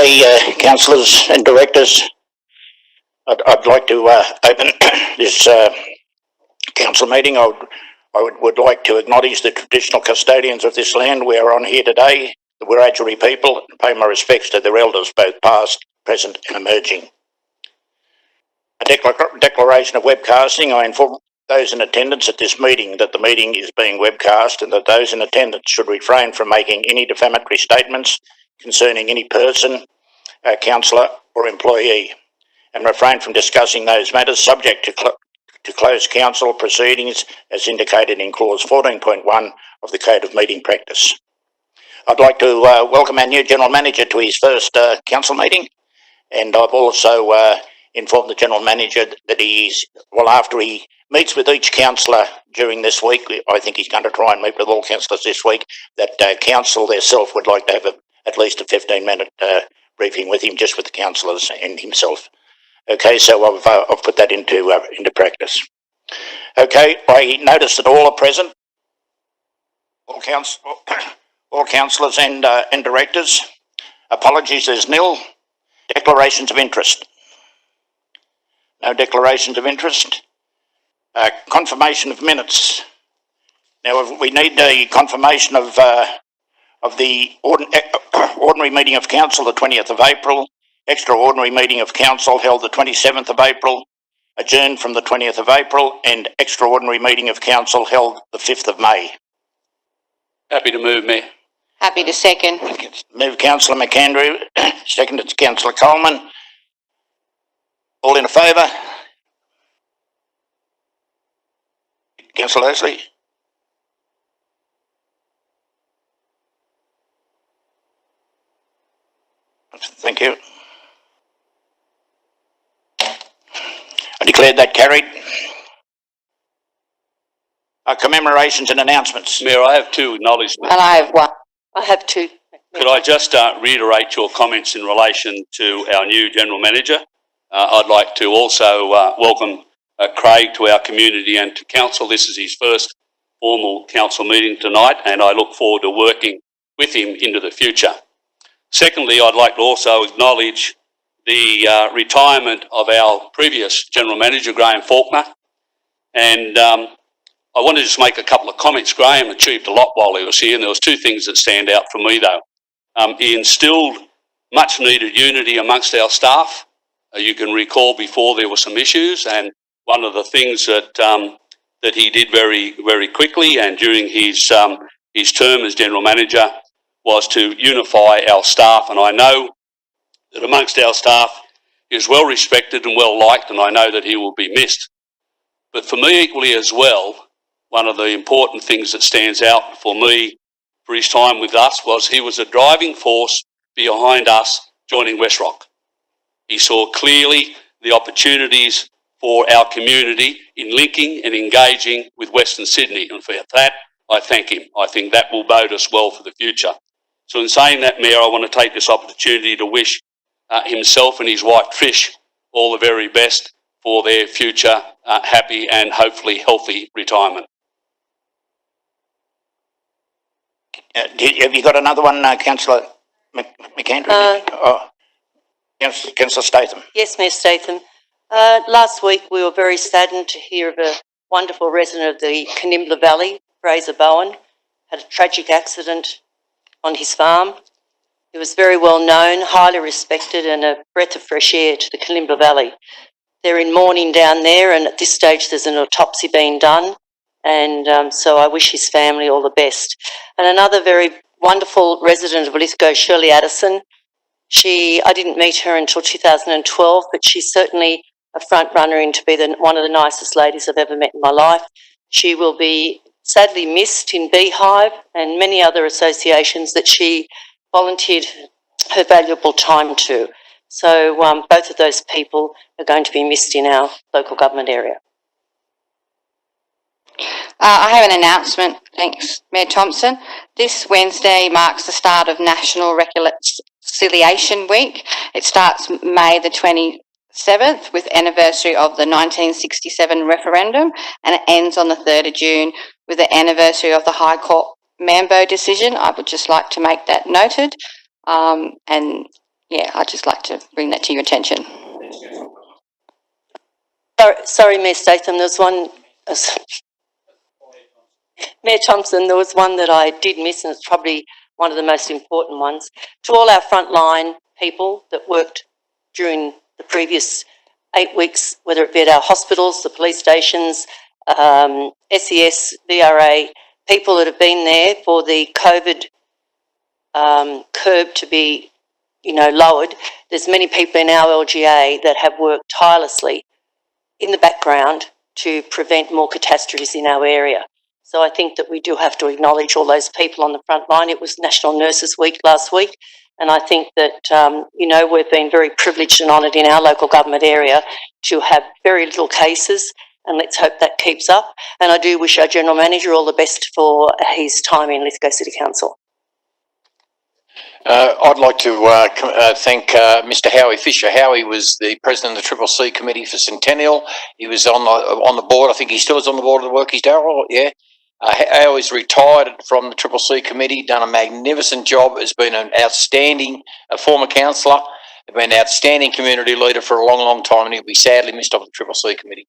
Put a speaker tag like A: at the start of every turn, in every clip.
A: Okay, councillors and directors, I'd like to open this council meeting. I would like to acknowledge the traditional custodians of this land we are on here today, the Wiradjuri people, and pay my respects to their elders, both past, present and emerging. A declaration of webcasting. I inform those in attendance at this meeting that the meeting is being webcast and that those in attendance should refrain from making any defamatory statements concerning any person, councillor or employee, and refrain from discussing those matters subject to closed council proceedings as indicated in clause 14.1 of the Code of Meeting Practice. I'd like to welcome our new General Manager to his first council meeting, and I've also informed the General Manager that after he meets with each councillor during this week, I think he's going to try and meet with all councillors this week, that council themselves would like to have at least a 15-minute briefing with him, just with the councillors and himself. Okay, so I've put that into practice. Okay, I notice that all are present, all councillors and directors. Apologies, there's nil. Declarations of interest. No declarations of interest. Confirmation of minutes. Now we need the confirmation of the ordinary meeting of council, the 20th of April, extraordinary meeting of council held the 27th of April, adjourned from the 20th of April, and extraordinary meeting of council held the 5th of May.
B: Happy to move, Mayor.
C: Happy to second.
A: Move Councillor McAndrew, seconded Councillor Coleman. All in favour? Councillor Leslie? Thank you. I declare that carried. Commemorations and announcements.
B: Mayor, I have two acknowledgements.
C: And I have one. I have two.
B: Could I just reiterate your comments in relation to our new General Manager? I'd like to also welcome Craig to our community and to council. This is his first formal council meeting tonight, and I look forward to working with him into the future. Secondly, I'd like to also acknowledge the retirement of our previous General Manager, Graham Faulkner. And I want to just make a couple of comments. Graham achieved a lot while he was here, and there was two things that stand out for me though. He instilled much needed unity amongst our staff. You can recall before there were some issues, and one of the things that that he did very, very quickly and during his term as General Manager was to unify our staff. And I know that amongst our staff he is well respected and well liked, and I know that he will be missed. But for me equally as well, one of the important things that stands out for me for his time with us was he was a driving force behind us joining West Rock. He saw clearly the opportunities for our community in linking and engaging with Western Sydney, and for that I thank him. I think that will bode us well for the future. So in saying that, Mayor, I want to take this opportunity to wish himself and his wife Trish all the very best for their future happy and hopefully healthy retirement.
A: Have you got another one, Councillor McAndrew? Councillor Statham.
C: Yes, Mayor Statham. Last week we were very saddened to hear of a wonderful resident of the Canimbla Valley, Fraser Bowen, had a tragic accident on his farm. He was very well known, highly respected, and a breath of fresh air to the Canimbla Valley. They're in mourning down there, and at this stage there's an autopsy being done, and so I wish his family all the best. And another very wonderful resident of Lithgow, Shirley Addison, I didn't meet her until 2012, but she's certainly a front runner into be one of the nicest ladies I've ever met in my life. She will be sadly missed in Beehive and many other associations that she volunteered her valuable time to. So both of those people are going to be missed in our local government area.
D: I have an announcement, thanks Mayor Thompson. This Wednesday marks the start of National Reconciliation Week. It starts May the 27th with anniversary of the 1967 referendum, and it ends on the 3rd of June with the anniversary of the High Court Mambo decision. I would just like to make that noted. And yeah, I'd just like to bring that to your attention.
C: Sorry, Mayor Statham, there was one, Mayor Thompson, there was one that I did miss, and it's probably one of the most important ones. To all our frontline people that worked during the previous 8 weeks, whether it be at our hospitals, the police stations, SES, VRA, people that have been there for the COVID curve to be, lowered. There's many people in our LGA that have worked tirelessly in the background to prevent more catastrophes in our area. So I think that we do have to acknowledge all those people on the front line. It was National Nurses Week last week, and I think that, we've been very privileged and honoured in our local government area to have very little cases, and let's hope that keeps up. And I do wish our General Manager all the best for his time in Lithgow City Council.
E: I'd like to thank Mr. Howie Fisher. Howie was the president of the CCC committee for Centennial. He was on the board. I think he still is on the board of the Workies, Darryl. Yeah. Howie's retired from the CCC committee, done a magnificent job, has been an outstanding former councillor, been an outstanding community leader for a long, long time, and he'll be sadly missed off the CCC committee.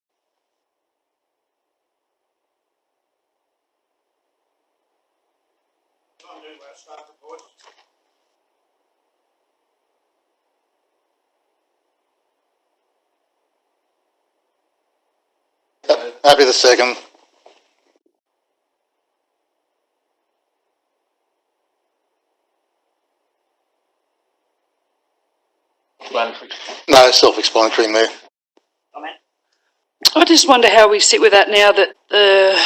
F: Happy the second. No, self-explanatory, Mayor.
G: I just wonder how we sit with that now that the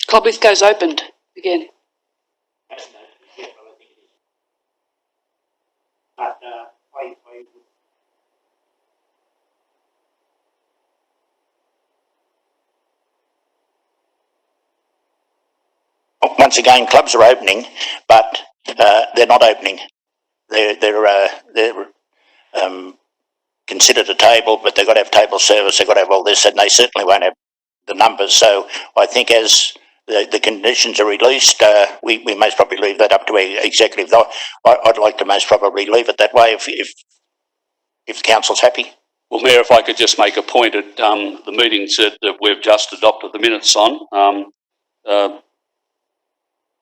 G: Club Lithgow's opened again.
A: Once again, clubs are opening, but they're not opening. They're considered a table, but they've got to have table service, they've got to have all this, and they certainly won't have the numbers. So I think as the conditions are released, we most probably leave that up to our executive. I'd like to most probably leave it that way if the council's happy.
B: Well, Mayor, if I could just make a point at the meetings that we've just adopted the minutes on,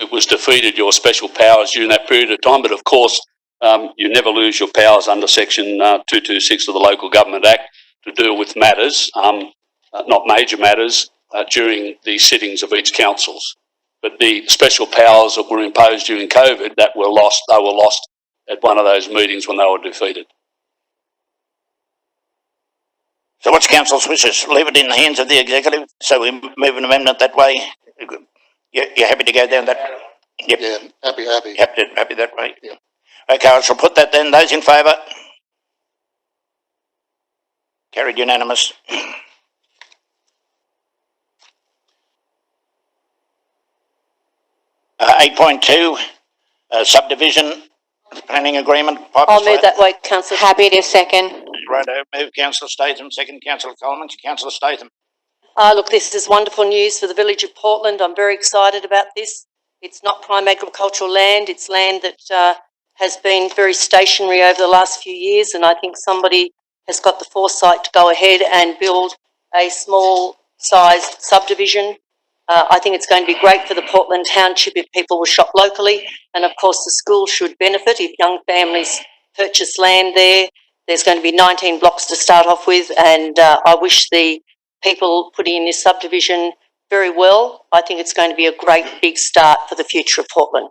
B: it was defeated your special powers during that period of time, but of course you never lose your powers under section 226 of the Local Government Act to deal with matters, not major matters, during the sittings of each councils. But the special powers that were imposed during COVID that were lost, they were lost at one of those meetings when they were defeated.
A: So what's council's wishes? Leave it in the hands of the executive, so we move an amendment that way? You're happy to go down that? Yep.
F: Yeah, happy.
A: Happy that way?
F: Yeah.
A: Okay, I shall put that then. Those in favour? Carried unanimous. 8.2, subdivision planning agreement.
C: I'll move that way, Councillor.
D: Happy to second.
A: Righto, move Councillor Statham, second Councillor Coleman. Councillor Statham.
C: Look, this is wonderful news for the village of Portland. I'm very excited about this. It's not prime agricultural land. It's land that has been very stationary over the last few years, and I think somebody has got the foresight to go ahead and build a small-sized subdivision. I think it's going to be great for the Portland Township if people will shop locally, and of course the school should benefit if young families purchase land there. There's going to be 19 blocks to start off with, and I wish the people putting in this subdivision very well. I think it's going to be a great big start for the future of Portland.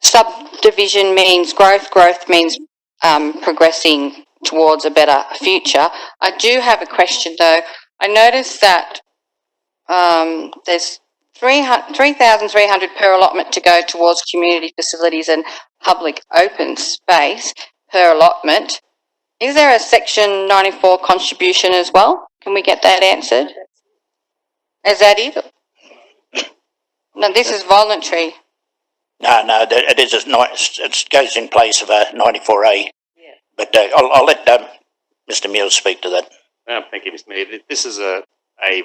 D: Subdivision means growth. Growth means progressing towards a better future. I do have a question though. I noticed that there's 3,300 per allotment to go towards community facilities and public open space per allotment. Is there a section 94 contribution as well? Can we get that answered? Is that it? No, this is voluntary.
A: No, it is. It goes in place of a 94A. Yeah. But I'll let Mr. Mills speak to that.
H: Thank you, Mr. Mayor. This is a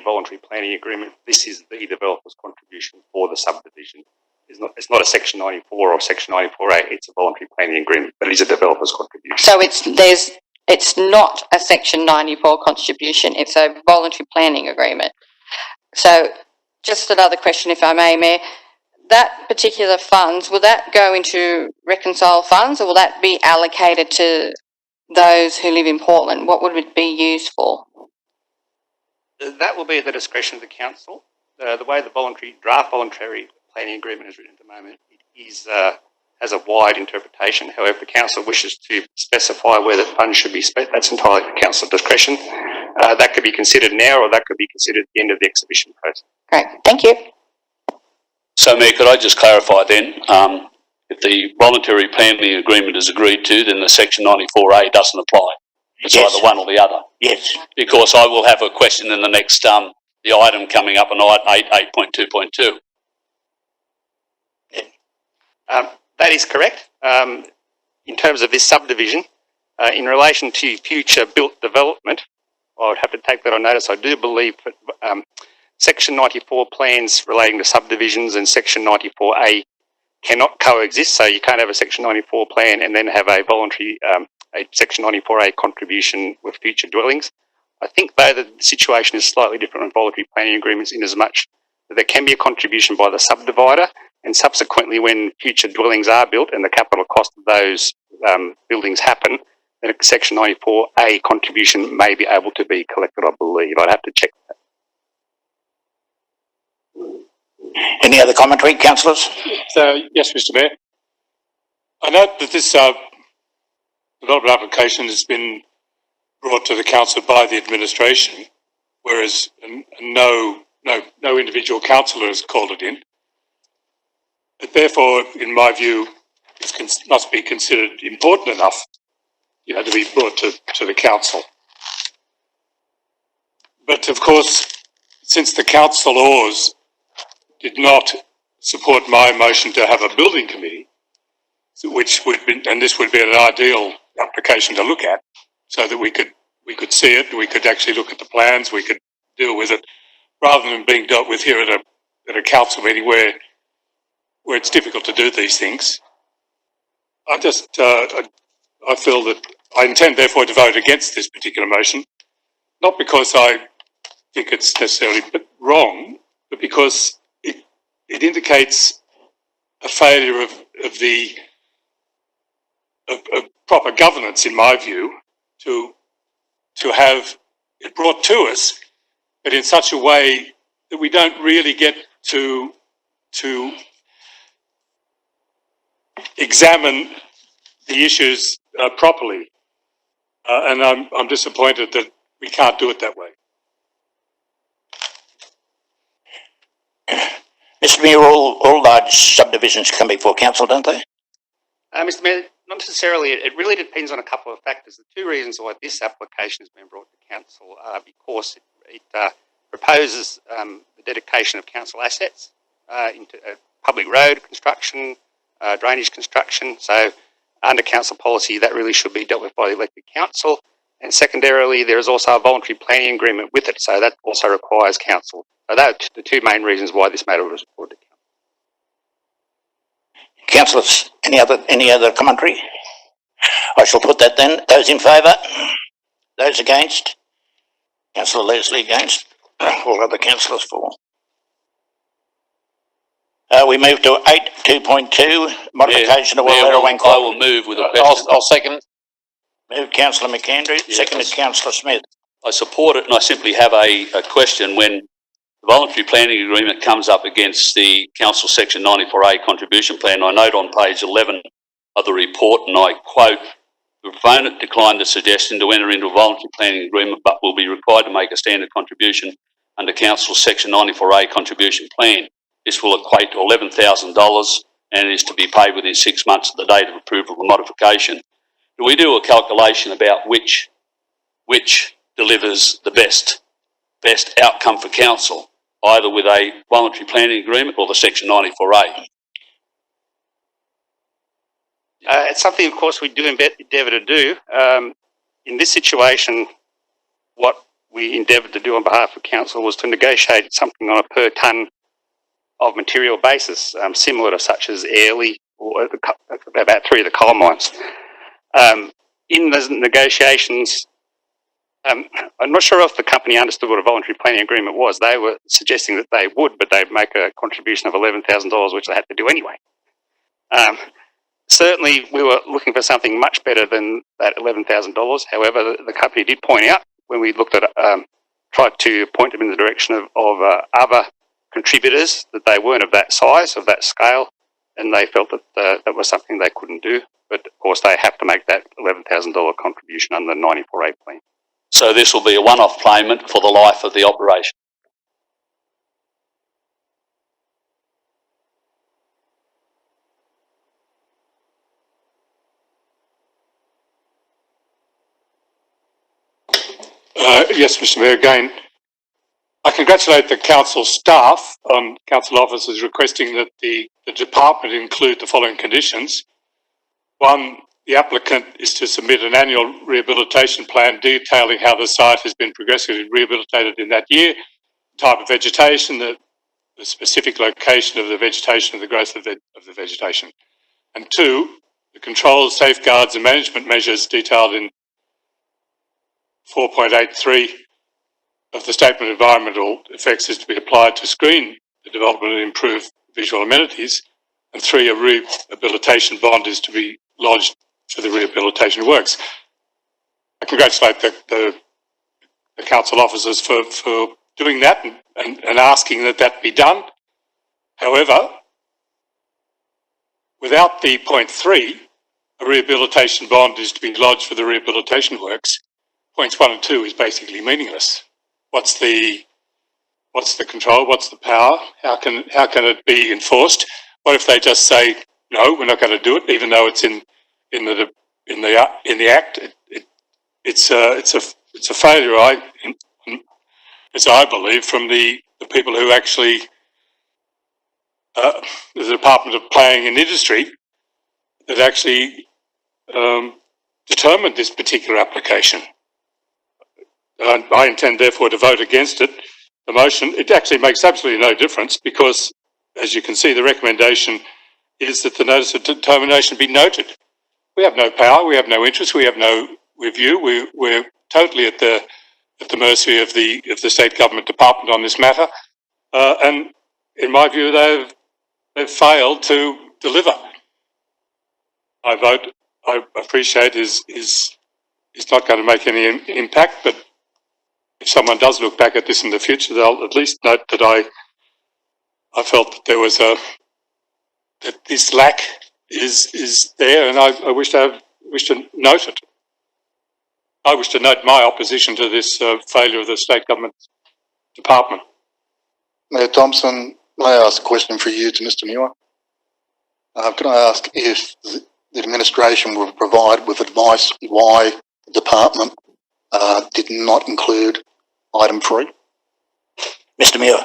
H: voluntary planning agreement. This is the developer's contribution for the subdivision. it's not a Section 94 or Section 94A. It's a voluntary planning agreement, but it is a developer's contribution.
D: So it's not a Section 94 contribution, it's a voluntary planning agreement. So just another question, if I may, Mayor. That particular funds, will that go into reconcile funds, or will that be allocated to those who live in Portland? What would it be used for?
H: That will be at the discretion of the council. The way the draft voluntary planning agreement is written at the moment, it is has a wide interpretation. However, if the council wishes to specify where the funds should be spent, that's entirely at the council discretion. That could be considered now, or that could be considered at the end of the exhibition process.
D: Great, thank you.
B: So, Mayor, could I just clarify then, if the voluntary planning agreement is agreed to, then the Section 94A doesn't apply. It's
A: Yes.
B: either one or the other.
A: Yes.
B: Because I will have a question in the next, the item coming up on item 8.2.2.
H: That is correct. In terms of this subdivision, in relation to future built development, I would have to take that on notice. I do believe that Section 94 plans relating to subdivisions and Section 94A cannot coexist. So you can't have a Section 94 plan and then have a voluntary a Section 94A contribution with future dwellings. I think, though, the situation is slightly different on voluntary planning agreements in as much that there can be a contribution by the subdivider, and subsequently when future dwellings are built and the capital cost of those buildings happen, then a Section 94A contribution may be able to be collected, I believe. I'd have to check that.
A: Any other commentary, councillors?
I: Yes, Mr. Mayor. I note that this development application has been brought to the council by the administration, whereas no individual councillor has called it in. But therefore, in my view, it must be considered important enough, to be brought to the council. But of course, since the council laws did not support my motion to have a building committee, which would be, and this would be an ideal application to look at, so that we could see it, we could actually look at the plans, we could deal with it, rather than being dealt with here at a council meeting where it's difficult to do these things. I feel that I intend therefore to vote against this particular motion, not because I think it's necessarily wrong, but because it indicates a failure of proper governance, in my view, to have it brought to us, but in such a way that we don't really get to examine the issues properly, and I'm disappointed that we can't do it that way.
A: Mr. Mayor, all large subdivisions come before council, don't they?
H: Mr. Mayor, not necessarily. It really depends on a couple of factors. The two reasons why this application has been brought to council are because it proposes the dedication of council assets into public road construction, drainage construction. So under council policy, that really should be dealt with by the elected council. And secondarily, there is also a voluntary planning agreement with it, so that also requires council. So that are the two main reasons why this matter was brought to council.
A: Councillors, any other commentary? I shall put that then. Those in favour? Those against? Councillor Leslie against. All other councillors for. We move to 8.2.2, modification of Wellera Wank.
B: I will move with a question.
E: I'll second.
A: Moved councillor McAndrew, seconded councillor Smith.
B: I support it, and I simply have a question. When the voluntary planning agreement comes up against the council section 94A contribution plan, I note on page 11 of the report, and I quote, the proponent declined the suggestion to enter into a voluntary planning agreement, but will be required to make a standard contribution under council section 94A contribution plan. This will equate to $11,000 and is to be paid within 6 months of the date of approval of the modification. Do we do a calculation about which delivers the best outcome for council, either with a voluntary planning agreement or the section 94A?
H: It's something, of course, we do endeavour to do. In this situation, what we endeavoured to do on behalf of council was to negotiate something on a per tonne of material basis, similar to such as Airlie or about 3 of the coal mines. In those negotiations, I'm not sure if the company understood what a voluntary planning agreement was. They were suggesting that they would, but they'd make a contribution of $11,000, which they had to do anyway. Certainly, we were looking for something much better than that $11,000. However, the company did point out when we looked at, tried to point them in the direction of other contributors that they weren't of that size, of that scale, and they felt that that was something they couldn't do. But of course, they have to make that $11,000 contribution under the 94A plan.
B: So this will be a one-off payment for the life of the operation.
I: Yes, Mr. Mayor, again, I congratulate the council staff on council officers requesting that the department include the following conditions. 1, the applicant is to submit an annual rehabilitation plan detailing how the site has been progressively rehabilitated in that year, type of vegetation, the specific location of the vegetation, and the growth of the vegetation. And 2, the controls, safeguards and management measures detailed in 4.83 of the Statement of Environmental Effects is to be applied to screen the development and improve visual amenities. And 3, a rehabilitation bond is to be lodged for the rehabilitation works. I congratulate the council officers for doing that and asking that that be done. However, without the point 3, a rehabilitation bond is to be lodged for the rehabilitation works. Points 1 and 2 is basically meaningless. What's the control? What's the power? How can it be enforced? What if they just say no, we're not going to do it, even though it's in the act? It's a failure. As I believe, from the people who actually the Department of Planning and Industry that actually determined this particular application. I intend, therefore, to vote against it, the motion. It actually makes absolutely no difference because, as you can see, the recommendation is that the notice of determination be noted. We have no power, we have no interest, we have no review. We're totally at the mercy of the state government department on this matter, and in my view, they've failed to deliver. I vote. I appreciate is not going to make any impact, but if someone does look back at this in the future, they'll at least note that I felt that there was that this lack is there, and I wish to note it. I wish to note my opposition to this failure of the state government department.
F: Mayor Thompson, may I ask a question for you to Mr. Muir? Can I ask if the administration will provide with advice why the department did not include item 3?
A: Mr. Muir.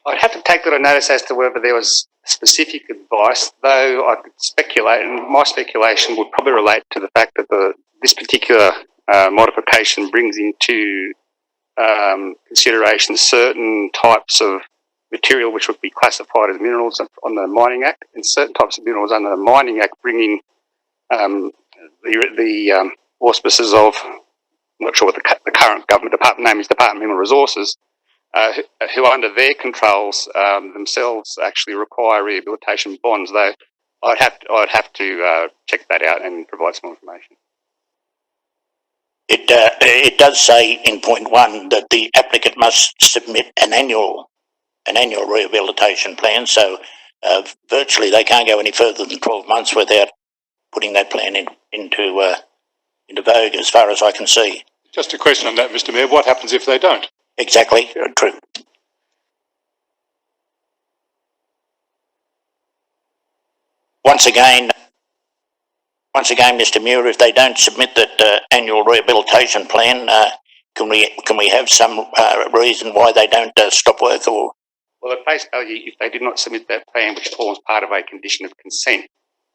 H: I'd have to take that on notice as to whether there was specific advice, though I could speculate, and my speculation would probably relate to the fact that this particular modification brings into consideration certain types of material which would be classified as minerals on the Mining Act, and certain types of minerals under the Mining Act bring in the auspices of, I'm not sure what the current government department name is, Department of Mineral Resources, who under their controls themselves actually require rehabilitation bonds, though I'd have to check that out and provide some more information.
A: It does say in point 1 that the applicant must submit an annual rehabilitation plan, so virtually they can't go any further than 12 months without putting that plan into vogue, as far as I can see.
I: Just a question on that, Mr. Mayor. What happens if they don't?
A: Exactly, true. Once again, Mr. Muir, if they don't submit that annual rehabilitation plan, can we have some reason why they don't stop work? Or
H: well, at face value, if they did not submit that plan, which forms part of a condition of consent,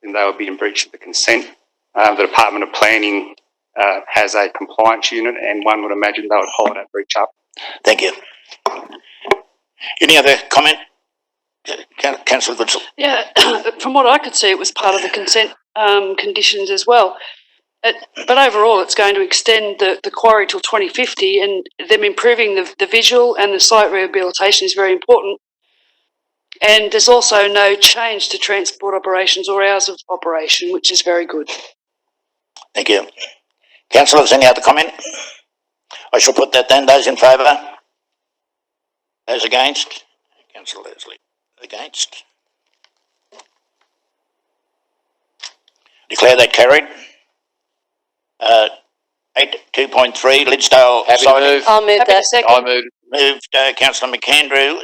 H: then they would be in breach of the consent. The Department of Planning has a compliance unit, and one would imagine they would follow that breach up.
A: Thank you. Any other comment? Councillor Goodsall.
G: Yeah, from what I could see, it was part of the consent conditions as well. But overall, it's going to extend the quarry till 2050, and them improving the visual and the site rehabilitation is very important. And there's also no change to transport operations or hours of operation, which is very good.
A: Thank you. Councillors, any other comment? I shall put that then. Those in favour? Those against? Councillor Leslie. Against? Declare that carried. 2.3, Lidsdale
E: Happy to
A: siding.
E: move.
C: I'll move
G: Happy
C: that.
G: to second.
E: I moved.
A: Moved Councillor McAndrew.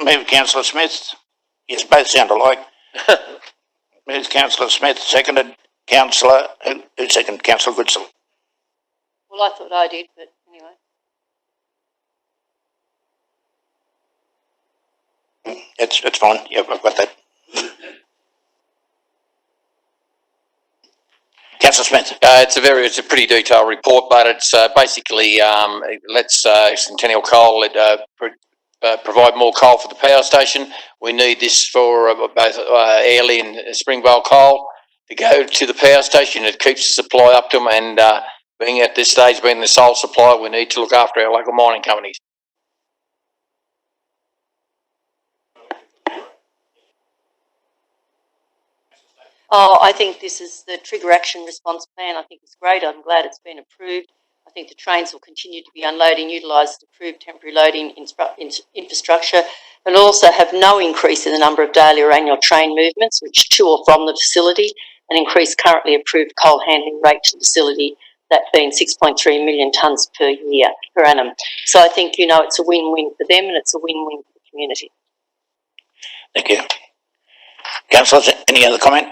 A: Moved Councillor Smith. Yes, both sound alike. Moved Councillor Smith. Seconded Councillor. Who seconded? Councillor Goodsall.
C: Well, I thought I did, but anyway.
A: It's fine. Yeah, I've got that. Councillor Smith.
E: It's a pretty detailed report, but it's basically lets Centennial Coal provide more coal for the power station. We need this for both Airlie and Springvale Coal to go to the power station. It keeps the supply up to them, and being at this stage, being the sole supplier, we need to look after our local mining companies.
C: Oh, I think this is the Trigger Action Response Plan. I think it's great. I'm glad it's been approved. I think the trains will continue to be unloading, utilised improved temporary loading infrastructure, and also have no increase in the number of daily or annual train movements, which to or from the facility, and increase currently approved coal handling rate to the facility, that being 6.3 million tonnes per year, per annum. So I think, it's a win-win for them and it's a win-win for the community.
A: Thank you. Councillors, any other comment?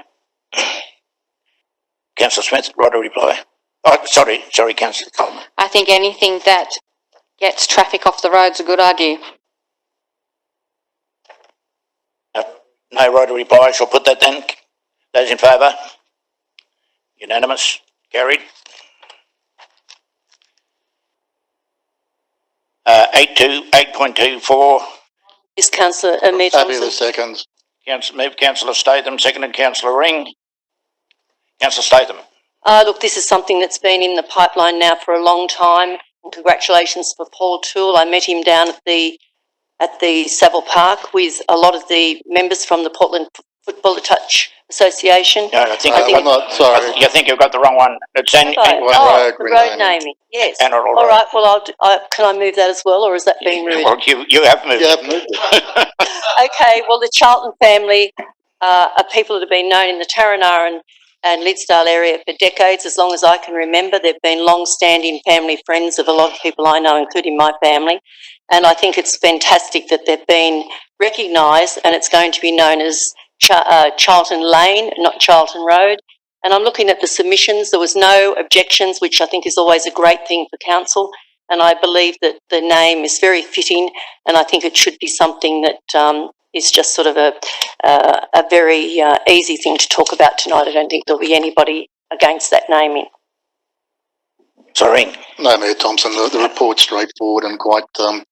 A: Councillor Smith, right, a reply. Oh, sorry, Councillor Coleman.
D: I think anything that gets traffic off the road's a good idea.
A: No right of reply. I shall put that then. Those in favour? Unanimous. Carried. 8.24.
C: Is Councillor Mayor
F: Happy
C: Thompson?
F: with seconds.
A: Moved Councillor Statham, seconded Councillor Ring. Councillor Statham.
C: Look, this is something that's been in the pipeline now for a long time. And congratulations for Paul Toole. I met him down at the Savile Park with a lot of the members from the Portland Football Touch Association.
A: No, I think
F: Sorry.
A: you think you've got the wrong one. It's
C: the road naming. Yes.
A: Honourable
C: All right. Well, can I move that as well, or is that being rude?
A: Well, you have moved.
F: You have moved it.
C: Okay. Well, the Charlton family are people that have been known in the Taranara and Lidsdale area for decades, as long as I can remember. They've been long-standing family friends of a lot of people I know, including my family. And I think it's fantastic that they've been recognised, and it's going to be known as Charlton Lane, not Charlton Road. And I'm looking at the submissions. There was no objections, which I think is always a great thing for council. And I believe that the name is very fitting, and I think it should be something that is just sort of a very easy thing to talk about tonight. I don't think there'll be anybody against that naming.
A: Sorry.
F: No, Mayor Thompson, the report's straightforward and quite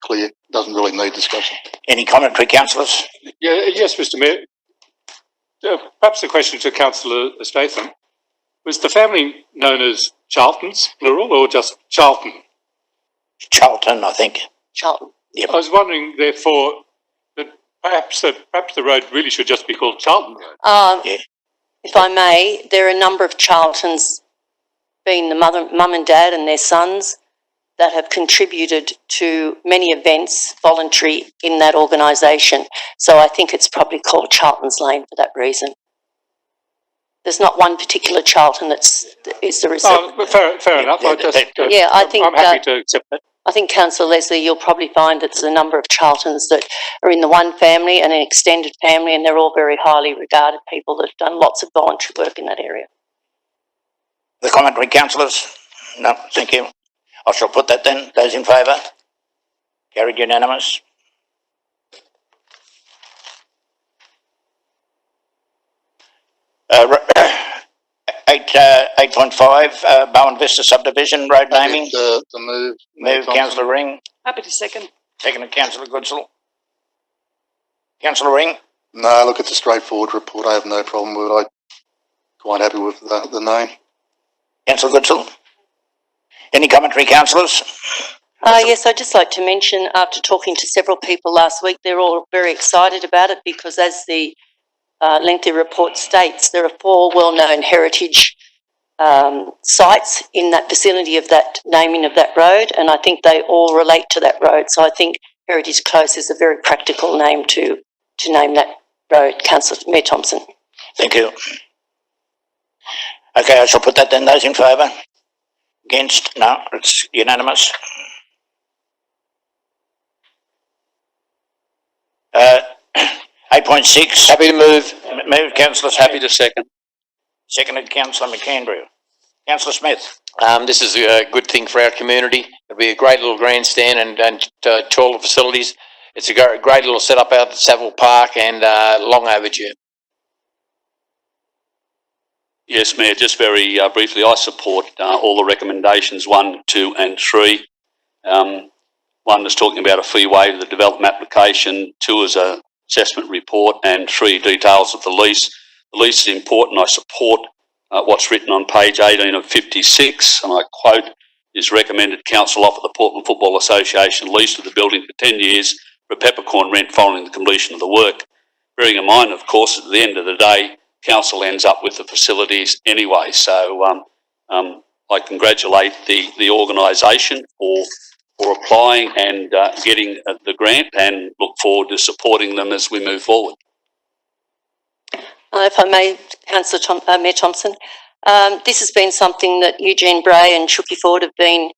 F: clear. Doesn't really need discussion.
A: Any commentary, councillors?
I: Yes, Mr. Mayor. Perhaps a question to Councillor Statham. Was the family known as Charltons, plural, or just Charlton?
A: Charlton, I think.
C: Charlton.
A: Yep.
I: I was wondering, therefore, that perhaps the road really should just be called Charlton Road.
A: Yeah.
C: If I may, there are a number of Charltons, being the mum and dad and their sons, that have contributed to many events voluntary in that organisation. So I think it's probably called Charlton's Lane for that reason. There's not one particular Charlton is the result.
I: Oh, fair enough.
C: I think
I: I'm happy to accept that.
C: I think, Councillor Leslie, you'll probably find that there's a number of Charltons that are in the one family and an extended family, and they're all very highly regarded people that have done lots of voluntary work in that area.
A: The commentary, councillors? No, thank you. I shall put that then. Those in favour? Carried unanimous. Uh, 8.5, Bowen Vista subdivision road naming.
F: The move.
A: Move Councillor Ring.
G: Happy to second.
A: Seconded Councillor Goodsall. Councillor Ring?
F: No, look, it's a straightforward report. I have no problem with it. I'm quite happy with the name.
A: Councillor Goodsell? Any commentary, councillors?
C: Yes, I'd just like to mention, after talking to several people last week, they're all very excited about it because, as the lengthy report states, there are 4 well-known heritage sites in that vicinity of that naming of that road, and I think they all relate to that road. So I think Heritage Close is a very practical name to name that road. Councillor Mayor Thompson.
A: Thank you. Okay, I shall put that then. Those in favour? Against? No, it's unanimous. 8.6.
E: Happy to move.
A: Move, Councillor Smith.
B: Happy to second.
A: Seconded, Councillor McAndrew. Councillor Smith.
E: This is a good thing for our community. It'll be a great little grandstand and toilet facilities. It's a great little setup out at Savile Park and long overdue.
B: Yes, Mayor, just very briefly, I support all the recommendations 1, 2 and 3. 1 is talking about a fee waiver of the development application, 2 is a assessment report, and 3 details of the lease. The lease is important. I support what's written on page 18 of 56, and I quote, "Is recommended council offer the Portland Football Association lease of the building for 10 years for a peppercorn rent following the completion of the work." Bearing in mind, of course, at the end of the day, council ends up with the facilities anyway. So I congratulate the organisation for applying and getting the grant, and look forward to supporting them as we move forward.
C: If I may, Councillor Mayor Thompson, this has been something that Eugene Bray and Chucky Ford have been,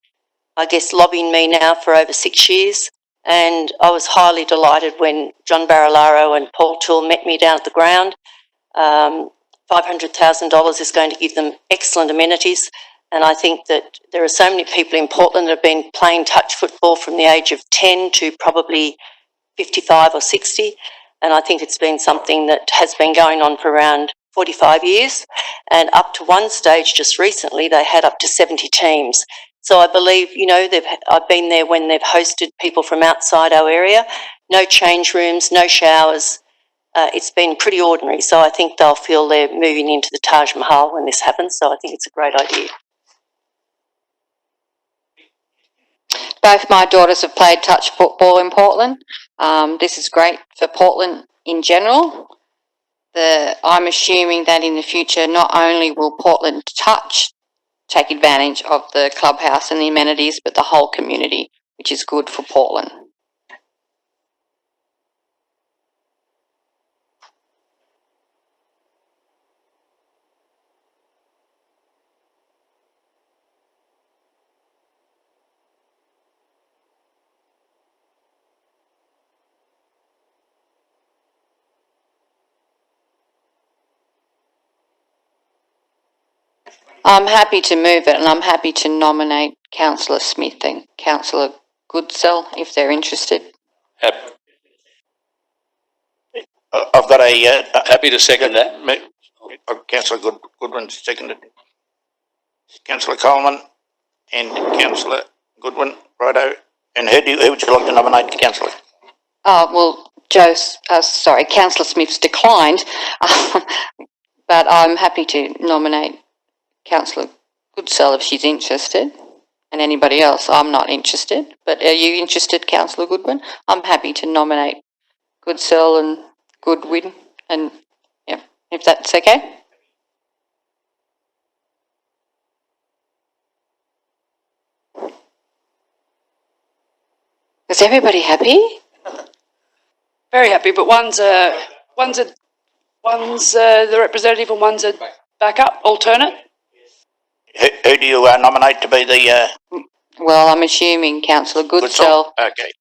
C: I guess, lobbying me now for over 6 years, and I was highly delighted when John Barilaro and Paul Toole met me down at the ground. $500,000 is going to give them excellent amenities, and I think that there are so many people in Portland that have been playing touch football from the age of 10 to probably 55 or 60, and I think it's been something that has been going on for around 45 years, and up to one stage just recently they had up to 70 teams. So I believe, I've been there when they've hosted people from outside our area, no change rooms, no showers. It's been pretty ordinary, so I think they'll feel they're moving into the Taj Mahal when this happens, so I think it's a great idea.
D: Both my daughters have played touch football in Portland. This is great for Portland in general. I'm assuming that in the future, not only will Portland Touch take advantage of the clubhouse and the amenities, but the whole community, which is good for Portland. I'm happy to move it, and I'm happy to nominate Councillor Smith and Councillor Goodsell if they're interested.
B: Happy
A: I've got
B: happy to second that.
A: Councillor Goodwin seconded. Councillor Coleman and Councillor Goodwin, righto. And who would you like to nominate, Councillor?
D: Councillor Smith's declined, but I'm happy to nominate Councillor Goodsell if she's interested, and anybody else. I'm not interested, but are you interested, Councillor Goodwin? I'm happy to nominate Goodsell and Goodwin, and yeah, if that's okay. Is everybody happy?
G: Very happy, but one's the representative and one's a backup, alternate.
A: Who do you nominate to be the...
D: Well, I'm assuming Councillor Goodsell.
A: Okay.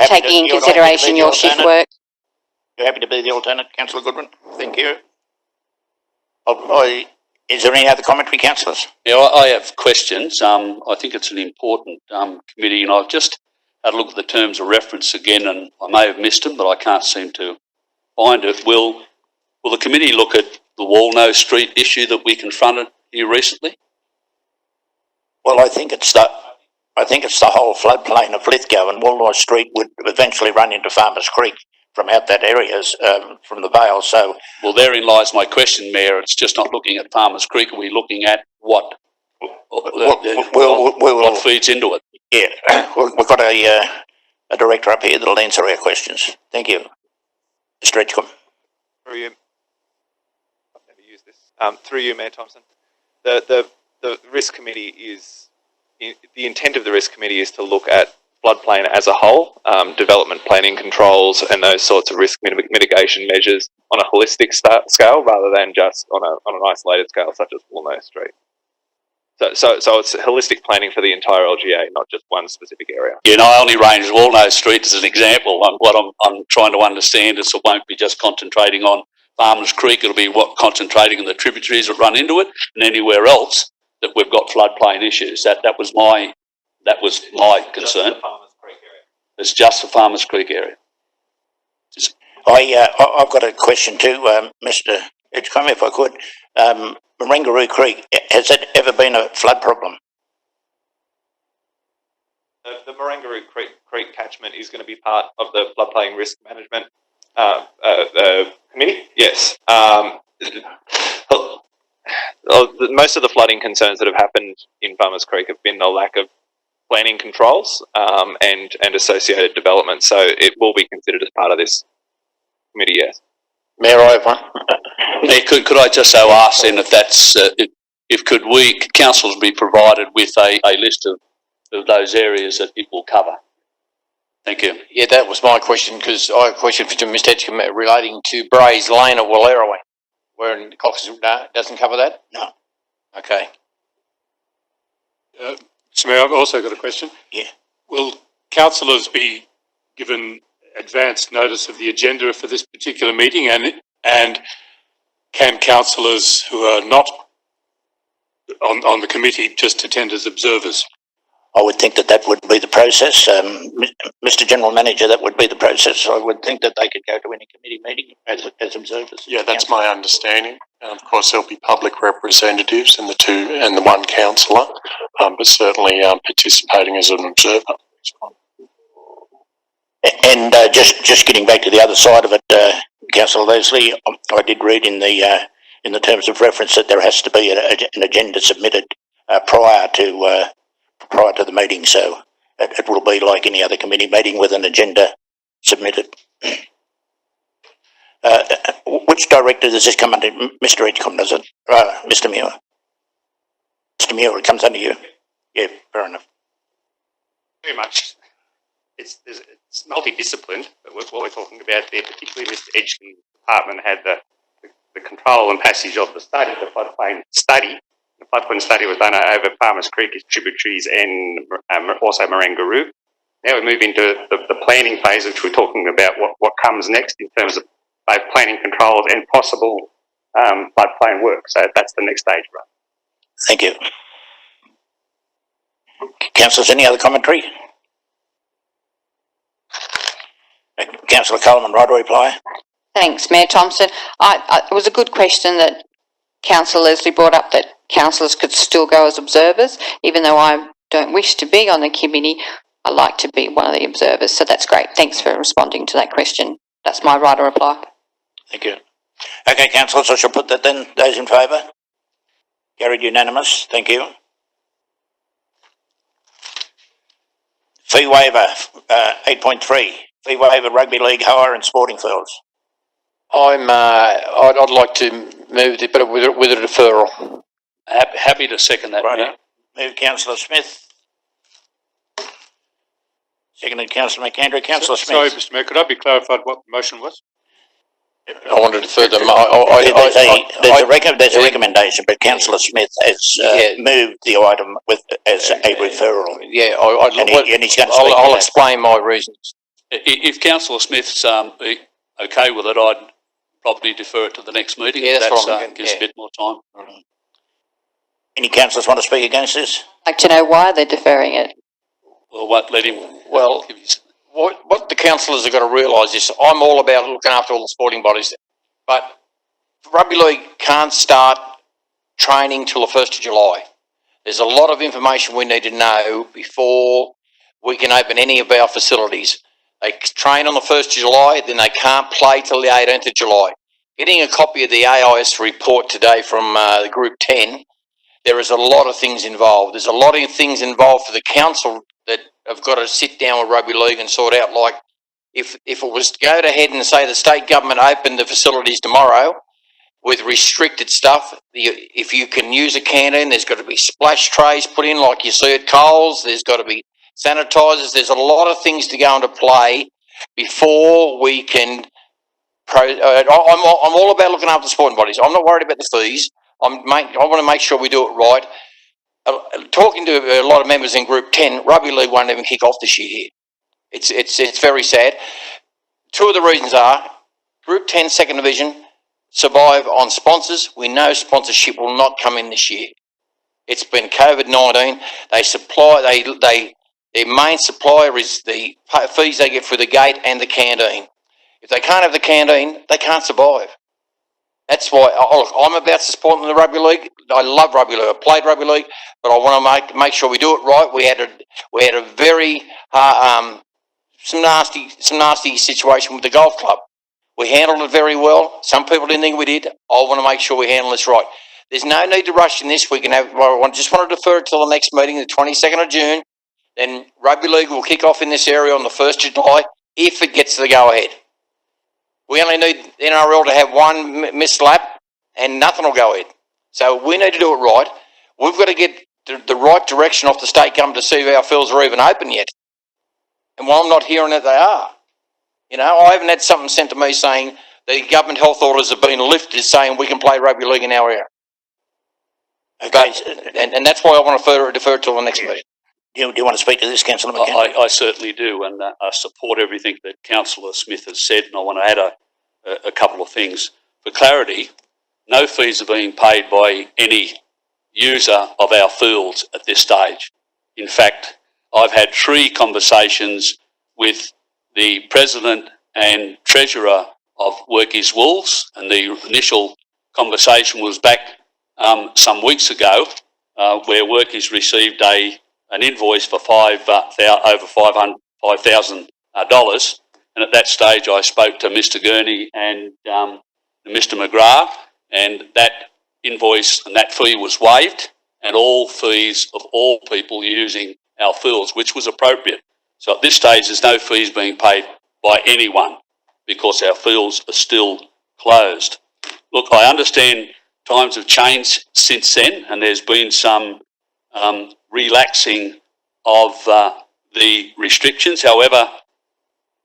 D: Taking in consideration your shift work.
A: You're happy to be the alternate, Councillor Goodwin? Thank you. Is there any other commentary, councillors?
B: Yeah, I have questions. I think it's an important committee, and I've just had a look at the terms of reference again, and I may have missed them, but I can't seem to find it. Will the committee look at the Walno Street issue that we confronted here recently?
A: Well, I think it's the whole floodplain of Lithgow, and Walno Street would eventually run into Farmers Creek. from out that area, from the Vale. So,
B: well, therein lies my question, Mayor. It's just not looking at Farmers Creek. Are we looking at what feeds into it?
A: Yeah, we've got a director up here that'll answer our questions. Thank you. Mr. Edgecombe.
J: Through you. I've never used this. Through you, Mayor Thompson. The risk committee is, the intent of the risk committee is to look at floodplain as a whole, development planning controls and those sorts of risk mitigation measures on a holistic scale rather than just on an isolated scale such as Woolno Street. So it's holistic planning for the entire LGA, not just one specific area.
B: Yeah, and I only raised Walnut Street as an example. What I'm trying to understand is it won't be just concentrating on Farmers Creek. It'll be concentrating on the tributaries that run into it and anywhere else that we've got floodplain issues. That was my concern. It's just the Farmers Creek area.
A: I've got a question too, Mr. Edgecombe, if I could. Marangaroo Creek, has it ever been a flood problem?
J: The Marangaroo Creek catchment is going to be part of the floodplain risk management committee. Yes. Most of the flooding concerns that have happened in Farmers Creek have been the lack of planning controls and associated development. So it will be considered as part of this committee. Yes.
E: Mayor, I have one.
B: Mayor, could I just so ask then if that's could councils be provided with a list of those areas that it will cover? Thank you.
E: Yeah, that was my question, because I have a question for Mr. Edgecombe relating to Brays Lane at Walleraway, where in Cox doesn't cover that?
A: No.
E: Okay.
I: Mr. Mayor, I've also got a question.
A: Yeah.
I: Will councillors be given advance notice of the agenda for this particular meeting, and can councillors who are not on the committee just attend as observers?
A: I would think that would be the process. Mr. General Manager, that would be the process. I would think that they could go to any committee meeting as observers.
K: Yeah, that's my understanding. Of course, there'll be public representatives and the one councillor, but certainly participating as an observer.
A: And just getting back to the other side of it, Councillor Leslie, I did read in the terms of reference that there has to be an agenda submitted prior to the meeting, so it will be like any other committee meeting with an agenda submitted. Which director does this come under? Mr. Edgecombe, does it? Mr. Muir? Mr. Muir, it comes under you? Yeah, fair enough.
H: Very much. It's multidisciplined, but what we're talking about there, particularly Mr. Edgecombe's department had the control and passage of the study, the floodplain study. The floodplain study was done over Farmers Creek, its tributaries, and also Marangaroo. Now we move into the planning phase, which we're talking about what comes next in terms of both planning controls and possible floodplain work. So that's the next stage, right?
A: Thank you. Councillors, any other commentary? Councillor Coleman, right to reply?
D: Thanks, Mayor Thompson. It was a good question that Councillor Leslie brought up, that councillors could still go as observers. Even though I don't wish to be on the committee, I like to be one of the observers. So that's great. Thanks for responding to that question. That's my right to reply.
A: Thank you. Okay, councillors, I shall put that then. Those in favour? Carried unanimous. Thank you. Fee waiver, 8.3. Fee waiver rugby league hire and sporting fields.
E: I'd like to move it, but with a deferral.
B: Happy to second that.
A: Right. Move Councillor Smith. Seconded Councillor McAndrew. Councillor Smith.
I: Sorry, Mr. Mayor, could I be clarified what the motion was?
E: I wanted to further.
A: There's a recommendation, but Councillor Smith has moved the item as a referral.
E: Yeah,
A: and he's going to speak.
E: I'll explain my reasons.
B: If Councillor Smith's okay with it, I'd probably defer it to the next meeting.
E: Yeah, that's what
B: gives a bit more time.
A: Any councillors want to speak against this?
D: I'd like to know why they're deferring it.
B: Well, what let him?
E: Well, what the councillors have got to realise is I'm all about looking after all the sporting bodies, but rugby league can't start training till the 1st of July. There's a lot of information we need to know before we can open any of our facilities. They train on the 1st of July, then they can't play till the 18th of July. Getting a copy of the AIS report today from the Group 10, there is a lot of things involved. There's a lot of things involved for the council that have got to sit down with rugby league and sort out, like if it was to go ahead and say the state government opened the facilities tomorrow with restricted stuff, if you can use a canteen, there's got to be splash trays put in like you see at Coles, there's got to be sanitisers, there's a lot of things to go into play before we can... I'm all about looking after the sporting bodies. I'm not worried about the fees. I want to make sure we do it right. Talking to a lot of members in Group 10, rugby league won't even kick off this year here. It's very sad. Two of the reasons are Group 10 second division survive on sponsors. We know sponsorship will not come in this year. It's been COVID-19. Their main supplier is the fees they get for the gate and the canteen. If they can't have the canteen, they can't survive. That's why I'm about supporting the rugby league. I love rugby league. I played rugby league, but I want to make sure we do it right. We had a very some nasty situation with the golf club. We handled it very well. Some people didn't think we did. I want to make sure we handle this right. There's no need to rush in this. We can have. I just want to defer it till the next meeting, the 22nd of June. Then rugby league will kick off in this area on the 1st of July if it gets to the go ahead. We only need NRL to have one missed lap and nothing will go ahead. So we need to do it right. We've got to get the right direction off the state government to see if our fields are even open yet. And while I'm not hearing that they are. You know, I haven't had something sent to me saying the government health orders have been lifted saying we can play rugby league in our area. Okay. But, and that's why I want to defer it till the next meeting.
A: Do you want to speak to this, Councillor McKenna?
B: I certainly do, and I support everything that Councillor Smith has said, and I want to add a couple of things. For clarity, no fees are being paid by any user of our fields at this stage. In fact, I've had 3 conversations with the President and Treasurer of Workies Wolves, and the initial conversation was back some weeks ago, where Workies received an invoice for over $5,000, and at that stage I spoke to Mr. Gurney and Mr. McGrath, and that invoice and that fee was waived, and all fees of all people using our fields, which was appropriate. So at this stage there's no fees being paid by anyone because our fields are still closed. Look, I understand times have changed since then, and there's been some relaxing of the restrictions. However,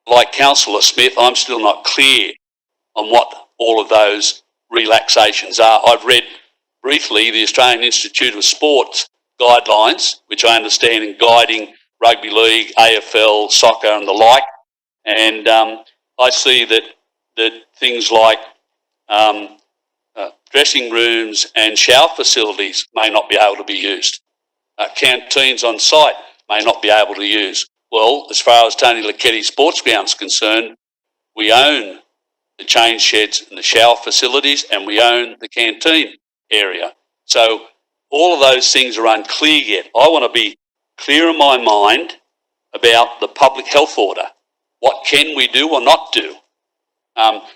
B: like Councillor Smith, I'm still not clear on what all of those relaxations are. I've read briefly the Australian Institute of Sport's guidelines, which I understand in guiding rugby league, AFL, soccer and the like, and I see that things like dressing rooms and shower facilities may not be able to be used. Canteens on site may not be able to use. Well, as far as Tony Lecchetti Sports Ground is concerned, we own the change sheds and the shower facilities, and we own the canteen area. So all of those things are unclear yet. I want to be clear in my mind about the public health order. What can we do or not do?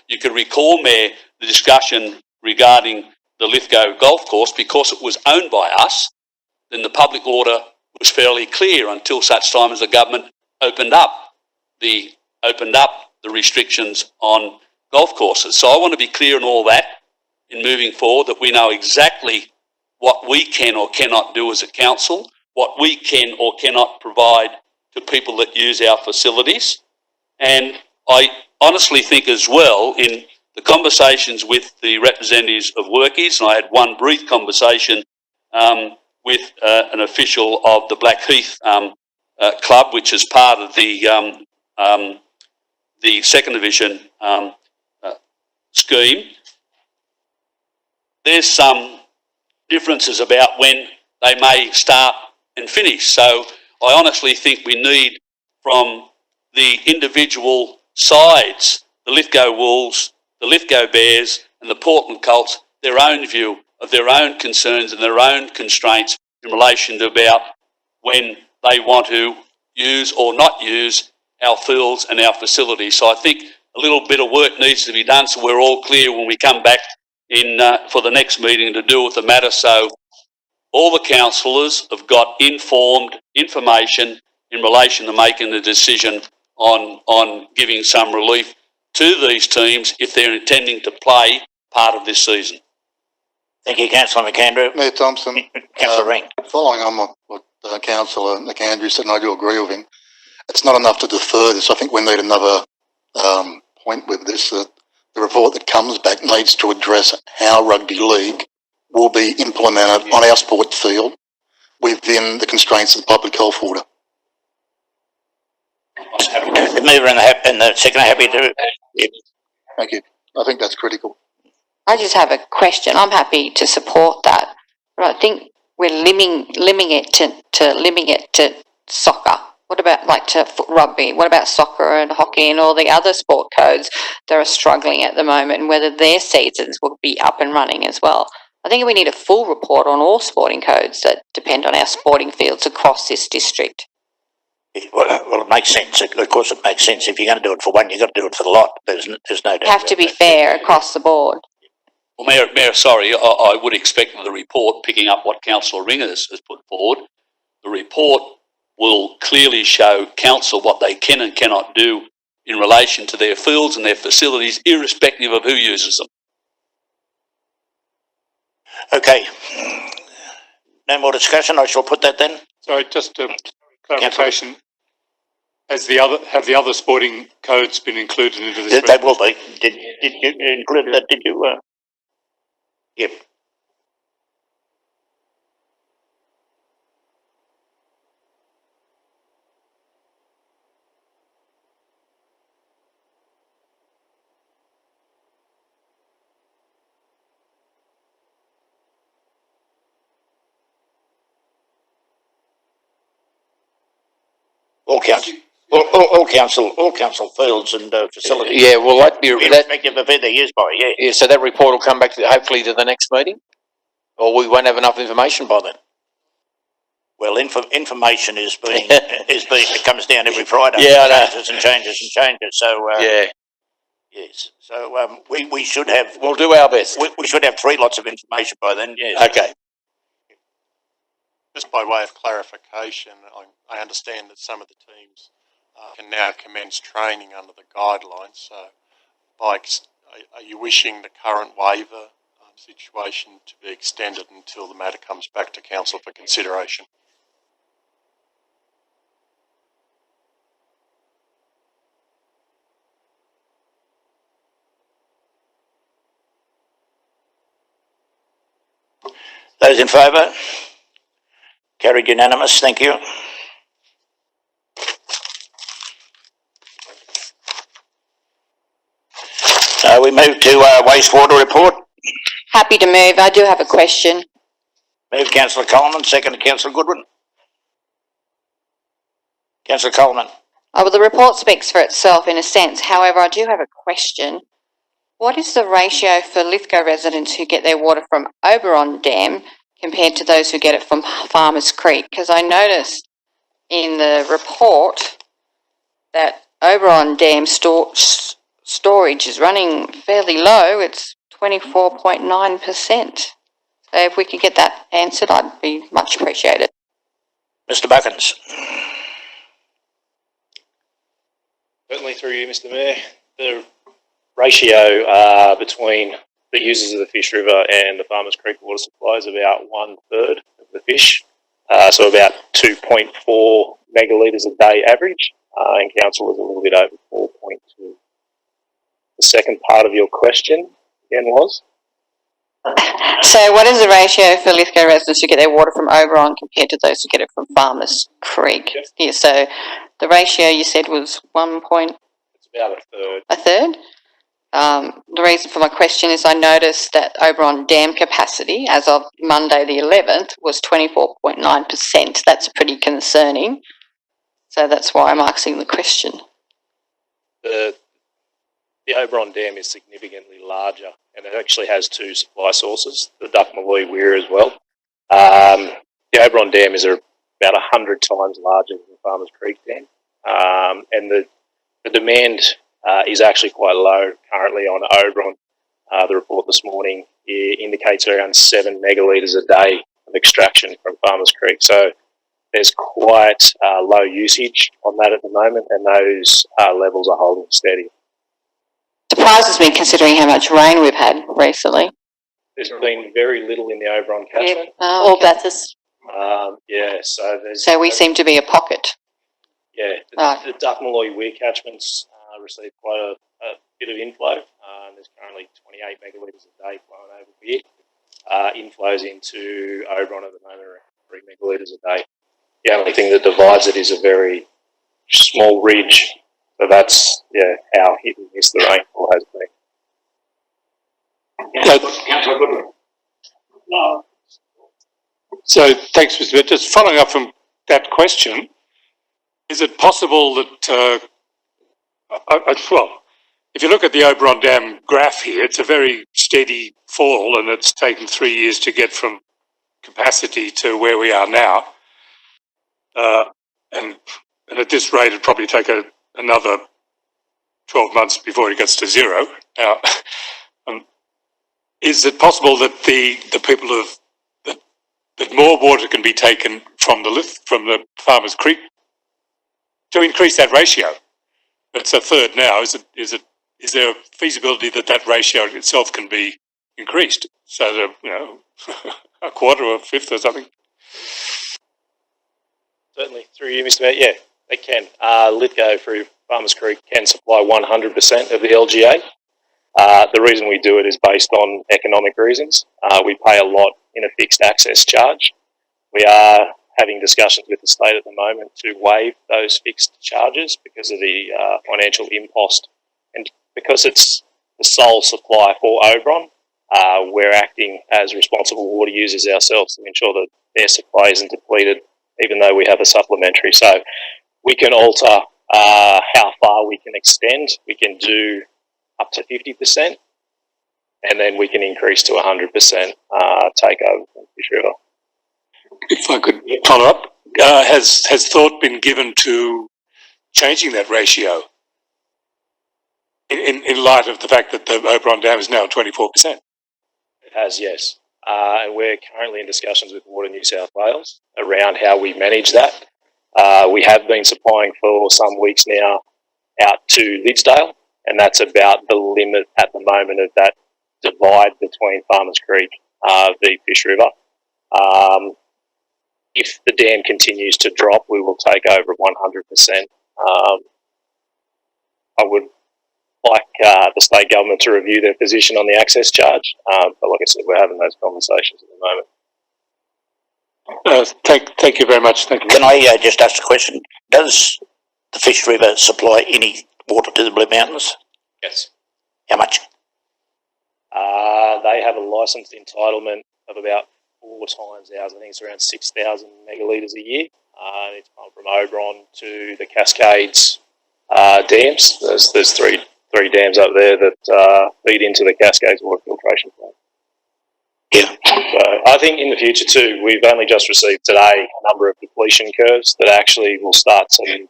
B: You can recall, Mayor, the discussion regarding the Lithgow golf course. Because it was owned by us, then the public order was fairly clear until such time as the government opened up the restrictions on golf courses. So I want to be clear in all that in moving forward, that we know exactly what we can or cannot do as a council, what we can or cannot provide to people that use our facilities. And I honestly think as well, in the conversations with the representatives of Workies, and I had one brief conversation with an official of the Blackheath Club, which is part of the second division scheme. There's some differences about when they may start and finish. So I honestly think we need from the individual sides, the Lithgow Wolves, the Lithgow Bears and the Portland Colts, their own view of their own concerns and their own constraints in relation to about when they want to use or not use our fields and our facilities. So I think a little bit of work needs to be done so we're all clear when we come back in for the next meeting to deal with the matter. So all the councillors have got informed information in relation to making the decision on giving some relief to these teams if they're intending to play part of this season.
A: Thank you, Councillor McAndrew.
F: Mayor Thompson,
A: Councillor Ring.
F: following on what Councillor McAndrew said, and I do agree with him, it's not enough to defer this. I think we need another point with this. The report that comes back needs to address how rugby league will be implemented on our sport field within the constraints of the public health order.
A: The mover and the second are happy to. Yep.
F: Thank you. I think that's critical.
D: I just have a question. I'm happy to support that, but I think we're limiting it to soccer. What about to rugby? What about soccer and hockey and all the other sport codes that are struggling at the moment, and whether their seasons will be up and running as well? I think we need a full report on all sporting codes that depend on our sporting fields across this district.
A: Well, it makes sense. Of course, it makes sense. If you're going to do it for one, you've got to do it for the lot. There's no doubt.
D: Have to be fair across the board.
B: Well, Mayor, sorry, I would expect the report, picking up what Councillor Ring has put forward, the report will clearly show council what they can and cannot do in relation to their fields and their facilities, irrespective of who uses them.
A: Okay. No more discussion. I shall put that then.
I: Sorry, just a clarification. Have the other sporting codes been included into this?
A: They will be. Did you include that? Did you? Yep. All council fields and facilities.
E: Yeah, well,
A: irrespective of who they're used by. Yeah.
E: Yeah, so that report will come back hopefully to the next meeting, or we won't have enough information by then.
A: Well, information is being it comes down every Friday.
E: Yeah, I know.
A: Changes. So
E: yeah.
A: Yes. So we should have.
E: We'll do our best.
A: We should have 3 lots of information by then. Yes.
E: Okay.
K: Just by way of clarification, I understand that some of the teams can now commence training under the guidelines. So, are you wishing the current waiver situation to be extended until the matter comes back to council for consideration?
A: Those in favour? Carried unanimous. Thank you. We move to wastewater report.
D: Happy to move. I do have a question.
A: Move Councillor Coleman, second Councillor Goodwin. Councillor Coleman.
D: Oh, well, the report speaks for itself in a sense. However, I do have a question. What is the ratio for Lithgow residents who get their water from Oberon Dam compared to those who get it from Farmers Creek? Because I noticed in the report that Oberon Dam storage is running fairly low. It's 24.9%. So if we could get that answered, I'd be much appreciated.
A: Mr. Buckins.
L: Certainly through you, Mr. Mayor. The ratio between the users of the Fish River and the Farmers Creek water supply is about 1/3 of the fish, so about 2.4 megalitres a day average, and council is a little bit over 4.2. The second part of your question again was?
D: So what is the ratio for Lithgow residents who get their water from Oberon compared to those who get it from Farmers Creek?
L: Yes.
D: Yeah, so the ratio you said was 1 point...
L: It's about 1/3.
D: 1/3? The reason for my question is I noticed that Oberon Dam capacity as of Monday the 11th was 24.9%. That's pretty concerning. So that's why I'm asking the question.
L: The Oberon Dam is significantly larger, and it actually has 2 supply sources, the Duckmalloy Weir as well. The Oberon Dam is about 100 times larger than the Farmers Creek Dam. and the demand is actually quite low currently on Oberon. The report this morning indicates around 7 megalitres a day of extraction from Farmers Creek. So there's quite low usage on that at the moment, and those levels are holding steady.
D: Surprises me considering how much rain we've had recently.
L: There's been very little in the Oberon catchment.
C: Or Bathurst.
D: So we seem to be a pocket.
L: Yeah, the Duck Malloy Weir catchments received quite a bit of inflow. There's currently 28 megalitres a day flowing over Weir. Inflows into Oberon at the moment are 3 megalitres a day. The only thing that divides it is a very small ridge. So that's, how hit and miss the rainfall has been.
I: So thanks, Mr. Mayor. Just following up from that question, is it possible that, if you look at the Oberon Dam graph here, it's a very steady fall, and it's taken 3 years to get from capacity to where we are now. And at this rate, it'd probably take another 12 months before it gets to zero. Now, is it possible that the people that more water can be taken from the Farmers Creek to increase that ratio? It's a third now. Is there a feasibility that ratio itself can be increased so that a quarter or a fifth or something?
L: Certainly, through you, Mr. Mayor. Yeah, they can. Lithgow through Farmers Creek can supply 100% of the LGA. The reason we do it is based on economic reasons. We pay a lot in a fixed access charge. We are having discussions with the state at the moment to waive those fixed charges because of the financial impost. And because it's the sole supply for Oberon, we're acting as responsible water users ourselves to ensure that their supply isn't depleted, even though we have a supplementary. So we can alter how far we can extend. We can do up to 50%, and then we can increase to 100% takeover from Fish River.
I: If I could follow up, has thought been given to changing that ratio in light of the fact that the Oberon Dam is now 24%?
L: It has, yes. And we're currently in discussions with Water New South Wales around how we manage that. We have been supplying for some weeks now out to Lidsdale, and that's about the limit at the moment of that divide between Farmers Creek v Fish River. If the dam continues to drop, we will take over 100%. I would like the state government to review their position on the access charge, but like I said, we're having those conversations at the moment.
I: Thank you very much. Thank you.
A: Can I just ask a question? Does the Fish River supply any water to the Blue Mountains?
L: Yes.
A: How much?
L: They have a licensed entitlement of about 4 times ours. I think it's around 6,000 megalitres a year. It's gone from Oberon to the Cascades dams. There's three dams up there that feed into the Cascades water filtration plant.
A: Yeah.
L: So I think in the future too, we've only just received today a number of depletion curves that actually will start to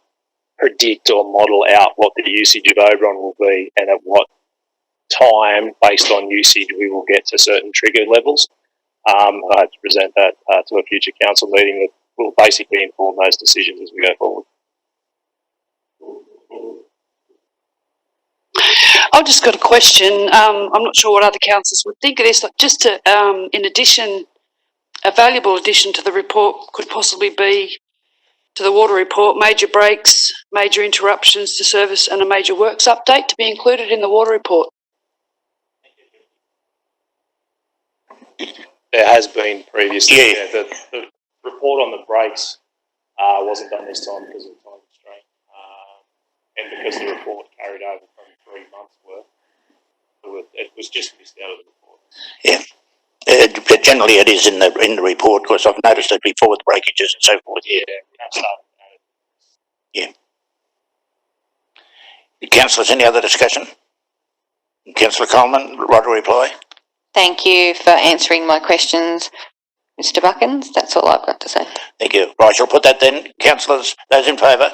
L: predict or model out what the usage of Oberon will be and at what time, based on usage, we will get to certain trigger levels. I hope to present that to a future council meeting that will basically inform those decisions as we go forward.
G: I've just got a question. I'm not sure what other councils would think of this. Like just to, in addition, a valuable addition to the report could possibly be to the water report, major breaks, major interruptions to service and a major works update to be included in the water report.
L: There has been previously.
A: Yeah.
L: The report on the breaks wasn't done this time because of time constraint, and because the report carried over from 3 months' worth, it was just missed out of the report.
A: Yeah. Generally, it is in the report because I've noticed it before with breakages and so forth. Yeah. Yeah. Councillors, any other discussion? Councillor Coleman, right to reply.
D: Thank you for answering my questions, Mr. Buckins. That's all I've got to say.
A: Thank you. Right, I'll put that then. Councillors, those in favour?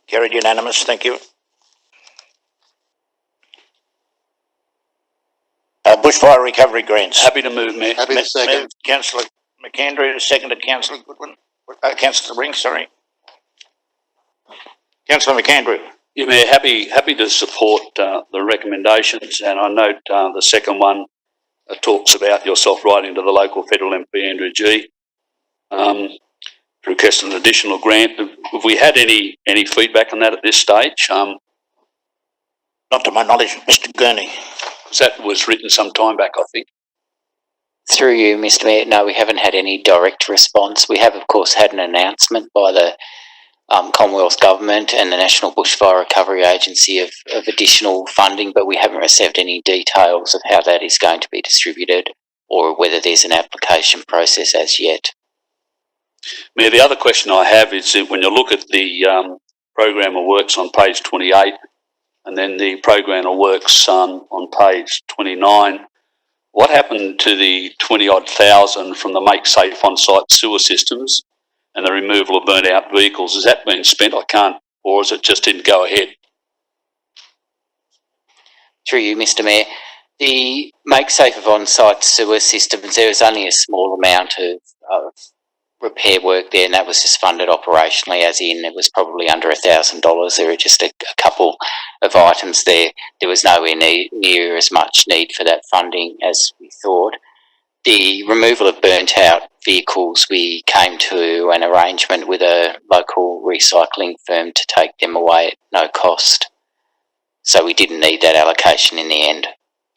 A: Carried unanimous, thank you. Bushfire recovery grants.
B: Happy to move, Mayor.
F: Happy to second.
A: Councillor McAndrew, seconded Councillor Goodwin. Councillor Ring, sorry. Councillor McAndrew.
B: Yeah, Mayor, happy to support the recommendations, and I note the second one talks about yourself writing to the local federal MP Andrew G. To request an additional grant. Have we had any feedback on that at this stage?
A: Not to my knowledge, Mr. Gurney.
B: That was written some time back, I think.
E: Through you, Mr. Mayor, no, we haven't had any direct response. We have, of course, had an announcement by the Commonwealth Government and the National Bushfire Recovery Agency of additional funding, but we haven't received any details of how that is going to be distributed or whether there's an application process as yet.
B: Mayor, the other question I have is that when you look at the program of works on page 28 and then the program of works on page 29, what happened to the 20-odd thousand from the Make Safe on-site sewer systems and the removal of burnt out vehicles? Has that been spent? I can't, or is it just didn't go ahead?
E: Through you, Mr. Mayor, the Make Safe of on-site sewer systems, there was only a small amount of repair work there, and that was just funded operationally, as in it was probably under $1,000. There were just a couple of items there. There was nowhere near as much need for that funding as we thought. The removal of burnt out vehicles, we came to an arrangement with a local recycling firm to take them away at no cost. So we didn't need that allocation in the end.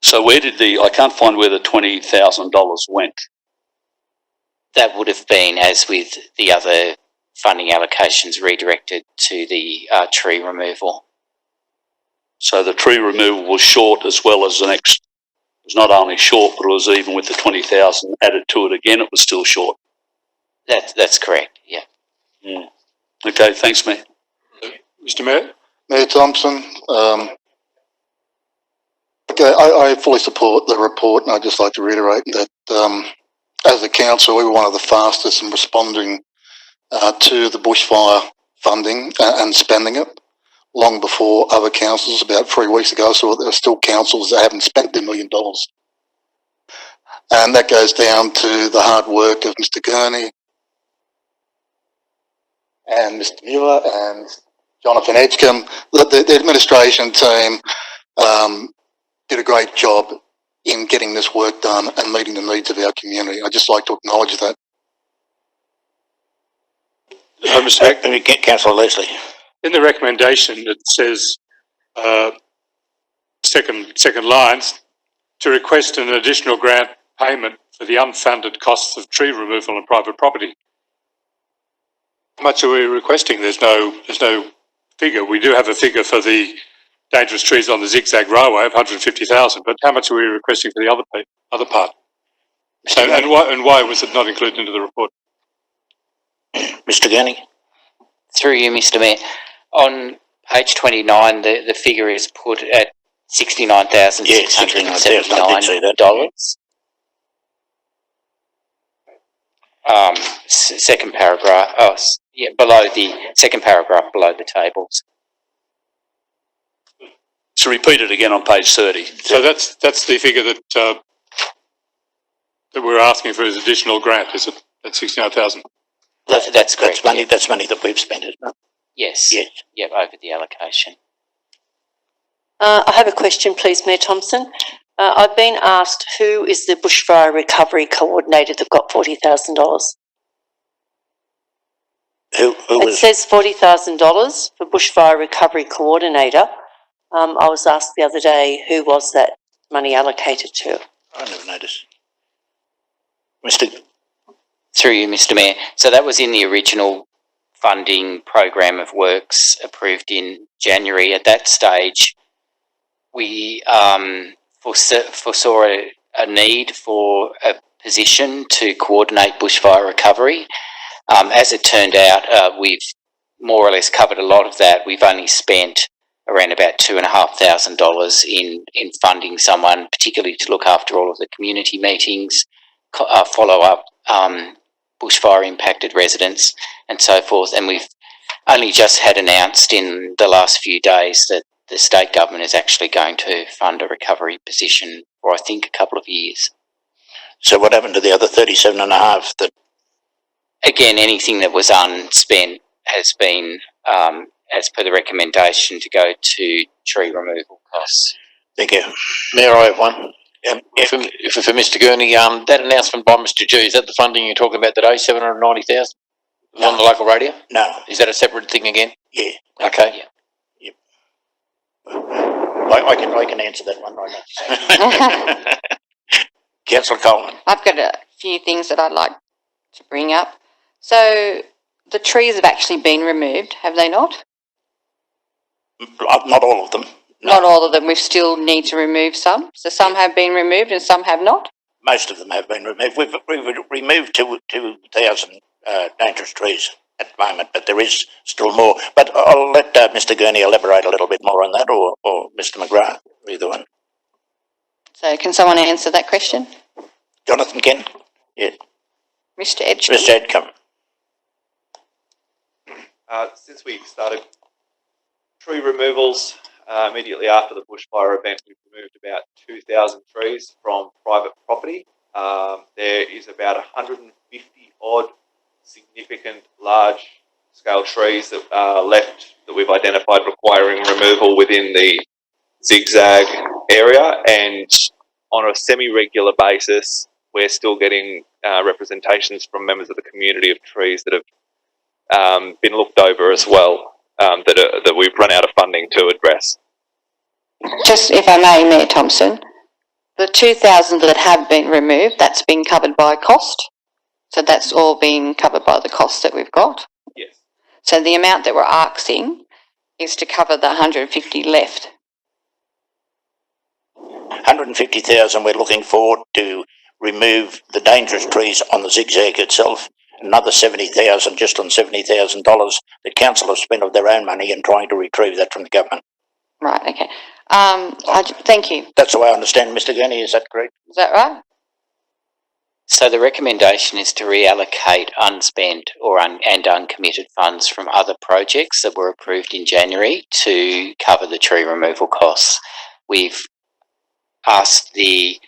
B: So where did I can't find where the $20,000 went.
E: That would have been, as with the other funding allocations, redirected to the tree removal.
B: So the tree removal was short as well as the next. It was not only short, but it was even with the 20,000 added to it again, it was still short.
E: That's correct, yeah.
B: Mm. Okay, thanks, Mayor.
I: Mr. Mayor?
F: Mayor Thompson, okay, I fully support the report, and I'd just like to reiterate that as a council, we were one of the fastest in responding to the bushfire funding and spending it long before other councils. About 3 weeks ago, I saw there are still councils that haven't spent their $1 million. And that goes down to the hard work of Mr. Gurney and Mr. Muir and Jonathan Edgecombe. The administration team did a great job in getting this work done and meeting the needs of our community. I'd just like to acknowledge that.
I: Mr. Mayor,
A: Councillor Leslie.
I: in the recommendation it says, second lines, to request an additional grant payment for the unfunded costs of tree removal on private property. How much are we requesting? There's no figure. We do have a figure for the dangerous trees on the zigzag railway of 150,000, but how much are we requesting for the other part? And why was it not included into the report?
A: Mr. Gurney.
E: Through you, Mr. Mayor, on page 29, the figure is put at $69,679.
A: Yeah, $69,000, I did see that.
E: Second paragraph, below the second paragraph below the tables.
B: So repeat it again on page 30.
I: So that's the figure that we're asking for as additional grant, is it? That's 69,000.
E: That's correct.
A: That's money that we've spent, isn't it?
E: Yes.
A: Yes.
E: Yep, over the allocation.
C: I have a question, please, Mayor Thompson. I've been asked who is the bushfire recovery coordinator that got $40,000?
A: Who
C: It says $40,000 for bushfire recovery coordinator. I was asked the other day who was that money allocated to.
A: I never noticed.
E: Through you, Mr. Mayor. So that was in the original funding program of works approved in January. At that stage, we foresaw a need for a position to coordinate bushfire recovery. As it turned out, we've more or less covered a lot of that. We've only spent around about $2,500 in funding someone, particularly to look after all of the community meetings, follow up bushfire impacted residents and so forth. And we've only just had announced in the last few days that the state government is actually going to fund a recovery position for, I think, a couple of years.
A: So what happened to the other 37.5 that?
E: Again, anything that was unspent has been, as per the recommendation, to go to tree removal costs.
A: Thank you.
E: Mayor, I have one. For Mr. Gurney, that announcement by Mr. G, is that the funding you're talking about today, 790,000?
A: No.
E: On the local radio?
A: No.
E: Is that a separate thing again?
A: Yeah.
E: Okay.
A: Yeah. Yep. I can answer that one right now. Councillor Coleman.
D: I've got a few things that I'd like to bring up. So the trees have actually been removed, have they not?
A: Not all of them. No.
D: Not all of them. We still need to remove some. So some have been removed and some have not?
A: Most of them have been removed. We've removed 2,000 dangerous trees at the moment, but there is still more. But I'll let Mr. Gurney elaborate a little bit more on that, or Mr. McGrath, either one.
D: So can someone answer that question?
A: Jonathan Kent? Yeah.
D: Mr. Edgecombe?
A: Mr. Edgecombe.
J: Since we started tree removals, immediately after the bushfire event, we've removed about 2,000 trees from private property. There is about 150 odd significant large-scale trees that are left that we've identified requiring removal within the zigzag area, and on a semi-regular basis, we're still getting representations from members of the community of trees that have been looked over as well, that we've run out of funding to address.
D: Just if I may, Mayor Thompson, the 2,000 that have been removed, that's been covered by cost. So that's all been covered by the cost that we've got.
J: Yes.
D: So the amount that we're asking is to cover the 150 left.
A: 150,000 we're looking for to remove the dangerous trees on the zigzag itself. Another 70,000, just on $70,000 that council have spent of their own money and trying to retrieve that from the government.
D: Right, okay. Thank you.
A: That's the way I understand, Mr. Gurney, is that correct?
D: Is that right?
E: So the recommendation is to reallocate unspent and uncommitted funds from other projects that were approved in January to cover the tree removal costs. We've asked the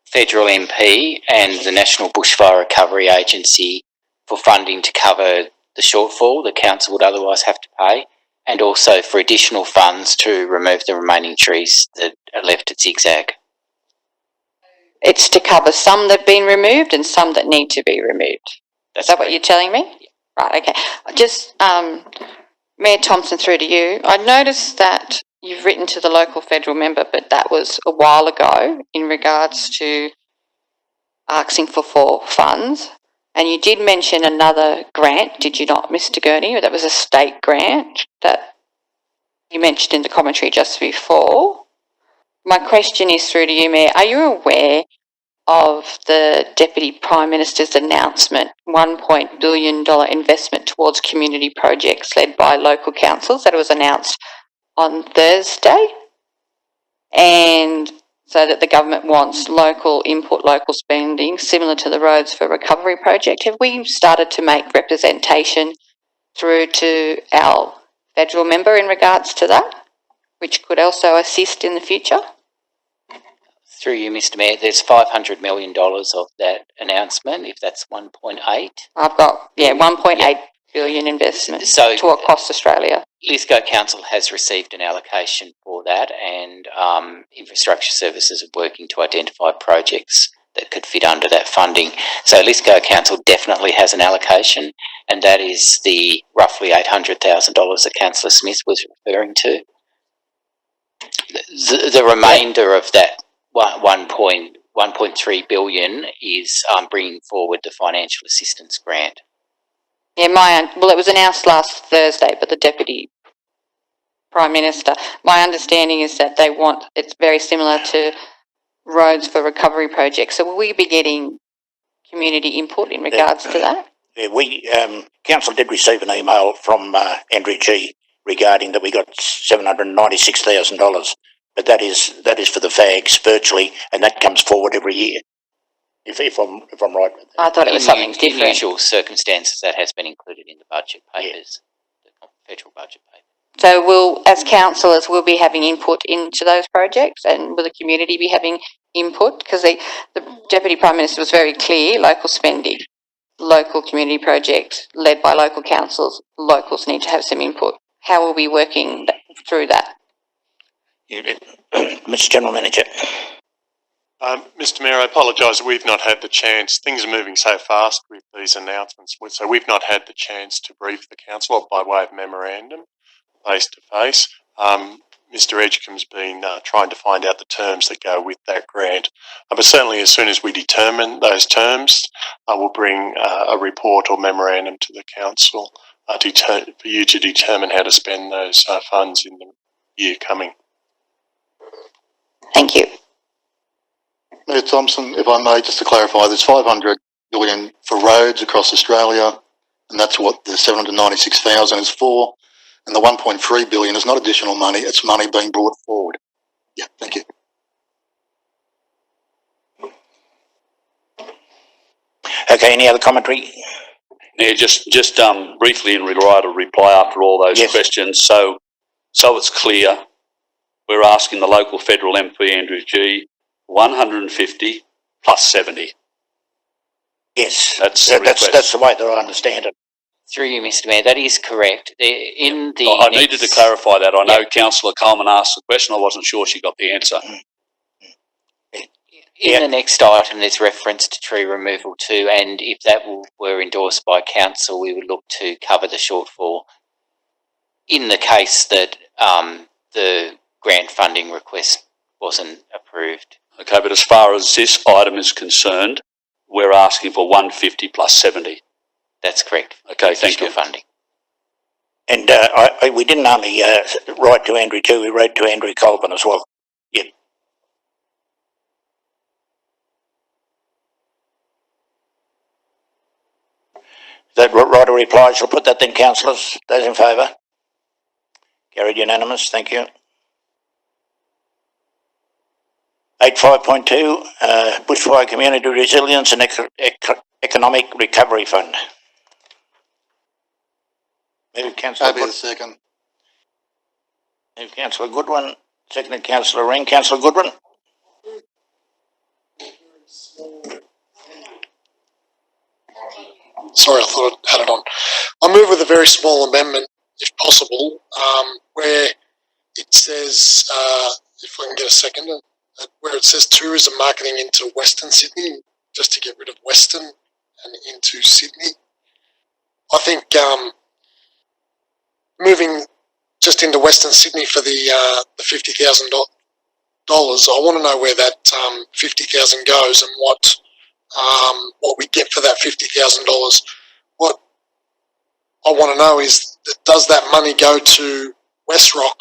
E: federal MP and the National Bushfire Recovery Agency for funding to cover the shortfall the council would otherwise have to pay, and also for additional funds to remove the remaining trees that are left at zigzag.
D: It's to cover some that have been removed and some that need to be removed. Is that what you're telling me? Right, okay. Just, Mayor Thompson, through to you. I noticed that you've written to the local federal member, but that was a while ago in regards to asking for funds. And you did mention another grant, did you not, Mr. Gurney? That was a state grant that you mentioned in the commentary just before. My question is through to you, Mayor. Are you aware of the Deputy Prime Minister's announcement, $1 billion investment towards community projects led by local councils, that it was announced on Thursday? And so that the government wants local input, local spending, similar to the Roads for Recovery project. Have we started to make representation through to our federal member in regards to that, which could also assist in the future?
E: Through you, Mr. Mayor, there's $500 million of that announcement, if that's 1.8.
D: I've got, 1.8 billion investment to across Australia.
E: Lithgow Council has received an allocation for that, and Infrastructure Services are working to identify projects that could fit under that funding. So Lithgow Council definitely has an allocation, and that is the roughly $800,000 that Councillor Smith was referring to. The remainder of that 1.3 billion is bringing forward the financial assistance grant.
D: Yeah, it was announced last Thursday, but the Deputy Prime Minister, my understanding is that it's very similar to Roads for Recovery projects. So will we be getting community input in regards to that?
A: Yeah, council did receive an email from Andrew G regarding that we got $796,000, but that is for the fags virtually, and that comes forward every year. if I'm right with that.
D: I thought it was something
E: In
D: different.
E: usual circumstances, that has been included in the budget papers, the federal budget paper.
D: So we'll, as councillors, we'll be having input into those projects, and will the community be having input? Because the Deputy Prime Minister was very clear, local spending, local community projects led by local councils, locals need to have some input. How will we be working through that?
A: Mr. General Manager.
K: Mr Mayor, I apologise, we've not had the chance. Things are moving so fast with these announcements, so we've not had the chance to brief the council by way of memorandum, face to face. Mr Edgecombe's been trying to find out the terms that go with that grant. But certainly as soon as we determine those terms, I will bring a report or memorandum to the council for you to determine how to spend those funds in the year coming.
D: Thank you.
F: Mayor Thompson, if I may, just to clarify, there's 500 billion for roads across Australia, and that's what the 796,000 is for. And the 1.3 billion is not additional money, it's money being brought forward. Yeah, thank you.
A: Okay, any other commentary?
B: Yeah, just briefly in regard to reply after all those questions. So it's clear, we're asking the local federal MP, Andrew G, 150 plus 70.
A: Yes,
B: that's
A: the way that I understand it.
E: Through you, Mr Mayor, that is correct.
B: I needed to clarify that. I know Councillor Coleman asked the question. I wasn't sure she got the answer.
E: In the next item, there's reference to tree removal too, and if that were endorsed by council, we would look to cover the shortfall in the case that the grant funding request wasn't approved.
B: Okay, but as far as this item is concerned, we're asking for 150 plus 70.
E: That's correct.
B: Okay, thank you.
E: Funding.
A: And we didn't only write to Andrew G, we wrote to Andrew Colvin as well. Yep. That right a reply? Shall put that then, councillors. Those in favour? Carried unanimous. Thank you. 85.2, Bushfire Community Resilience and Economic Recovery Fund. Move Councillor
F: Happy to second.
A: Move Councillor Goodwin. Seconded Councillor Ring. Councillor Goodwin.
M: Sorry, I thought I had it on. I move with a very small amendment, if possible, where it says, if I can get a second, where it says tourism marketing into Western Sydney, just to get rid of Western and into Sydney. I think moving just into Western Sydney for the $50,000, I want to know where that $50,000 goes and what we get for that $50,000. What I want to know is, does that money go to West Rock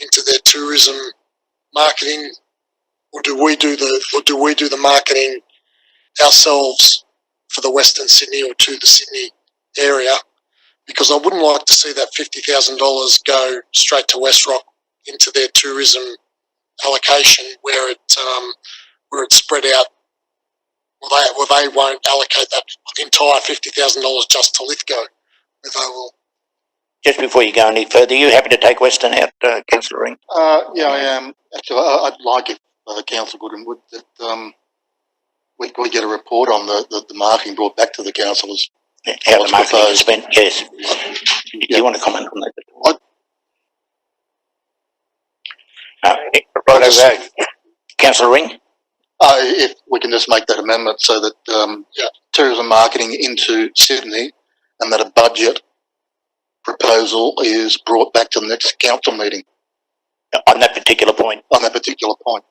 M: into their tourism marketing, or do we do the marketing ourselves for the Western Sydney or to the Sydney area? Because I wouldn't like to see that $50,000 go straight to West Rock into their tourism allocation, where it's spread out. Well, they won't allocate that entire $50,000 just to Lithgow. They will.
A: Just before you go any further, are you happy to take Western out, Councillor Ring?
F: Yeah, I am. Actually, I'd like if Councillor Goodwin would, that we get a report on the marketing brought back to the councillors.
A: How the marketing is spent, yes. Do you want to comment on that? Right over. Councillor Ring?
F: If we can just make that amendment so that tourism marketing into Sydney, and that a budget proposal is brought back to the next council meeting.
A: On that particular point?
F: On that particular point.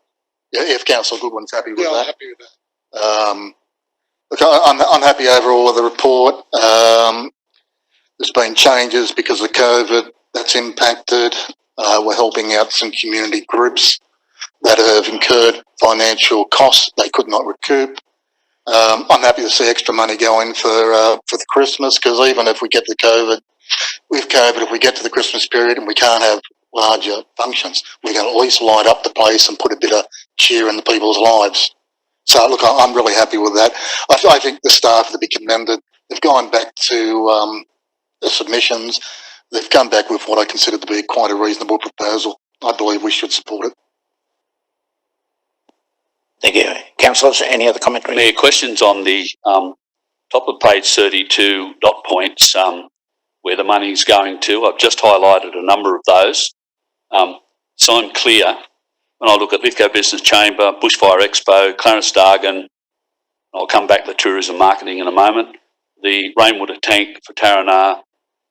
F: Yeah, if Councillor Goodwin's happy with that.
M: I'm happy with that.
F: Look, I'm happy overall with the report. There's been changes because of COVID that's impacted. We're helping out some community groups that have incurred financial costs they could not recoup. I'm happy to see extra money going for the Christmas, because even if we get the COVID, if we get to the Christmas period and we can't have larger functions, we can at least light up the place and put a bit of cheer in the people's lives. So look, I'm really happy with that. I think the staff are to be commended. They've gone back to the submissions. They've come back with what I consider to be quite a reasonable proposal. I believe we should support it.
A: Thank you. Councillors, any other commentary?
B: Mayor, questions on the top of page 32 dot points where the money's going to. I've just highlighted a number of those. So I'm clear when I look at Lithgow Business Chamber, Bushfire Expo, Clarence Dargan, I'll come back to tourism marketing in a moment, the rainwater tank for Taranar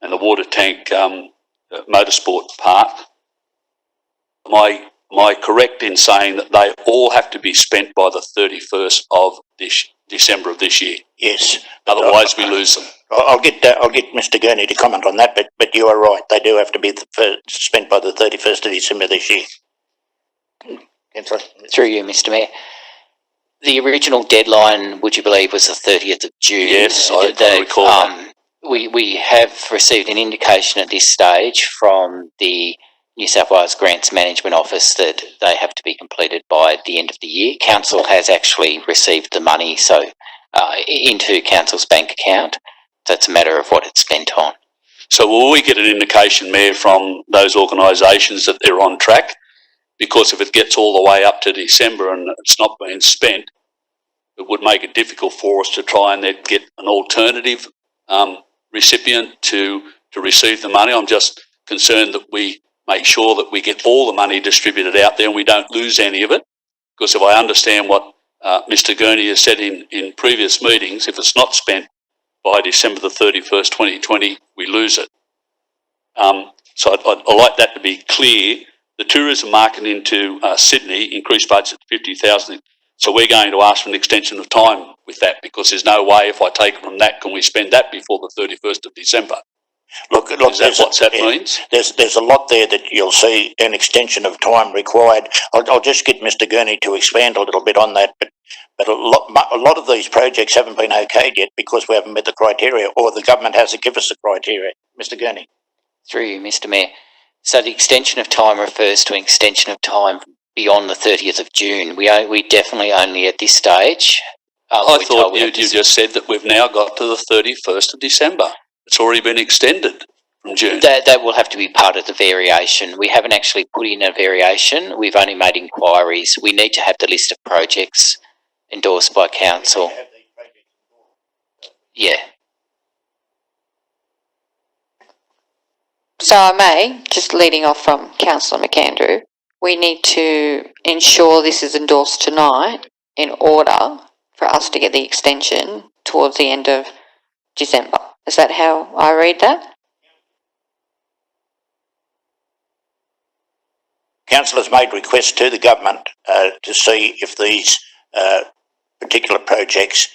B: and the water tank motorsport park. Am I correct in saying that they all have to be spent by the 31st of December of this year?
A: Yes.
B: Otherwise we lose them.
A: I'll get Mr. Gurney to comment on that, but you are right. They do have to be spent by the 31st of December this year. Councillor.
E: Through you, Mr. Mayor. The original deadline, would you believe, was the 30th of June?
B: Yes, I recall that.
E: We have received an indication at this stage from the New South Wales Grants Management Office that they have to be completed by the end of the year. Council has actually received the money into Council's bank account. So it's a matter of what it's spent on.
B: So will we get an indication, Mayor, from those organisations that they're on track? Because if it gets all the way up to December and it's not being spent, it would make it difficult for us to try and then get an alternative recipient to receive the money. I'm just concerned that we make sure that we get all the money distributed out there and we don't lose any of it. Because if I understand what Mr. Gurney has said in previous meetings, if it's not spent by December the 31st, 2020, we lose it. So I'd like that to be clear. The tourism market into Sydney increased budget to 50,000. So we're going to ask for an extension of time with that because there's no way if I take from that, can we spend that before the 31st of December?
A: Look,
B: is that what that means?
A: There's a lot there that you'll see an extension of time required. I'll just get Mr. Gurney to expand a little bit on that, but a lot of these projects haven't been okayed yet because we haven't met the criteria or the government hasn't given us the criteria. Mr. Gurney.
E: Through you, Mr. Mayor. So the extension of time refers to an extension of time beyond the 30th of June. We definitely only at this stage.
B: I thought you just said that we've now got to the 31st of December. It's already been extended from June.
E: That will have to be part of the variation. We haven't actually put in a variation. We've only made inquiries. We need to have the list of projects endorsed by council. Yeah.
D: So I may, just leading off from Councillor McAndrew, we need to ensure this is endorsed tonight in order for us to get the extension towards the end of December. Is that how I read that?
A: Councillors made requests to the government to see if these particular projects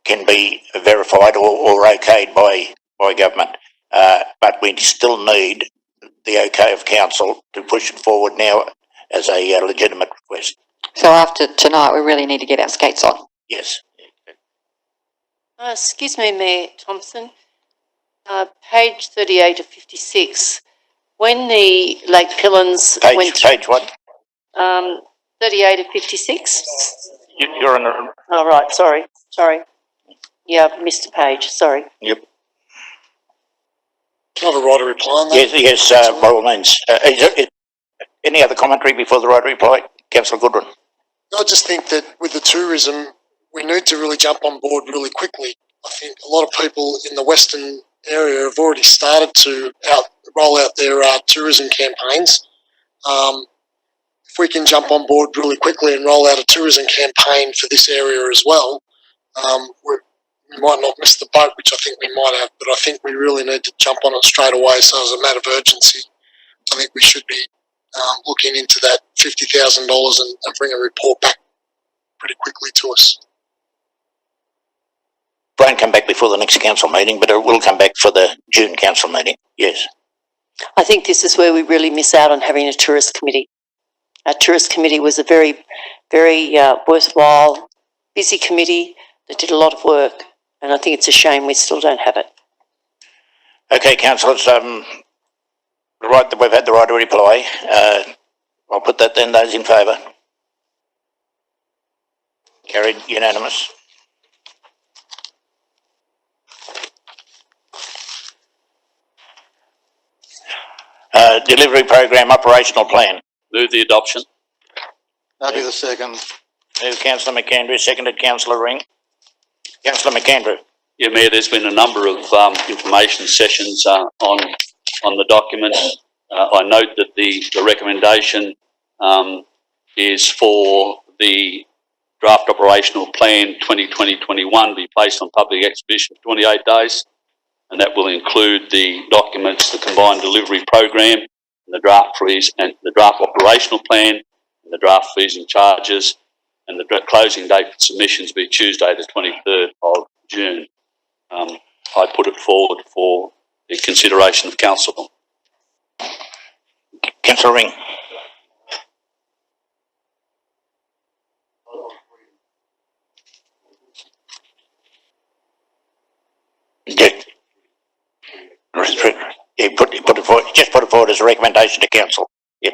A: can be verified or okayed by government. But we still need the okay of council to push it forward now as a legitimate request.
D: So after tonight, we really need to get our skates on.
A: Yes.
C: Excuse me, Mayor Thompson. Page 38 of 56. When the Lake Pillins went...
A: Page what?
C: 38 of 56.
A: You're on the...
C: Oh, right, sorry. Yeah, I've missed a page, sorry.
A: Yep.
M: Can I have a right of reply on that?
A: Yes, by all means. Any other commentary before the right of reply? Councillor Goodwin.
M: I just think that with the tourism, we need to really jump on board really quickly. I think a lot of people in the Western area have already started to roll out their tourism campaigns. If we can jump on board really quickly and roll out a tourism campaign for this area as well, we might not miss the boat, which I think we might have, but I think we really need to jump on it straight away. So as a matter of urgency, I think we should be looking into that $50,000 and bring a report back pretty quickly to us.
A: Won't come back before the next council meeting, but it will come back for the June council meeting. Yes.
C: I think this is where we really miss out on having a tourist committee. Our tourist committee was a very, very worthwhile, busy committee that did a lot of work, and I think it's a shame we still don't have it.
A: Okay, councillors, we've had the right to reply. I'll put that then. Those in favour? Carried, unanimous. Delivery program operational plan.
B: Move the adoption.
F: I'll be the second.
A: Moved Councillor McAndrew, seconded Councillor Ring. Councillor McAndrew.
B: Yeah, Mayor, there's been a number of information sessions on the document. I note that the recommendation is for the draft operational plan 2020-21 be placed on public exhibition for 28 days, and that will include the documents, the combined delivery program, and the draft fees and the draft operational plan, and the draft fees and charges, and the closing date for submissions be Tuesday the 23rd of June. I put it forward for the consideration of council.
A: Councillor Ring. Yeah, put it forward, just put it forward as a recommendation to council. Yep.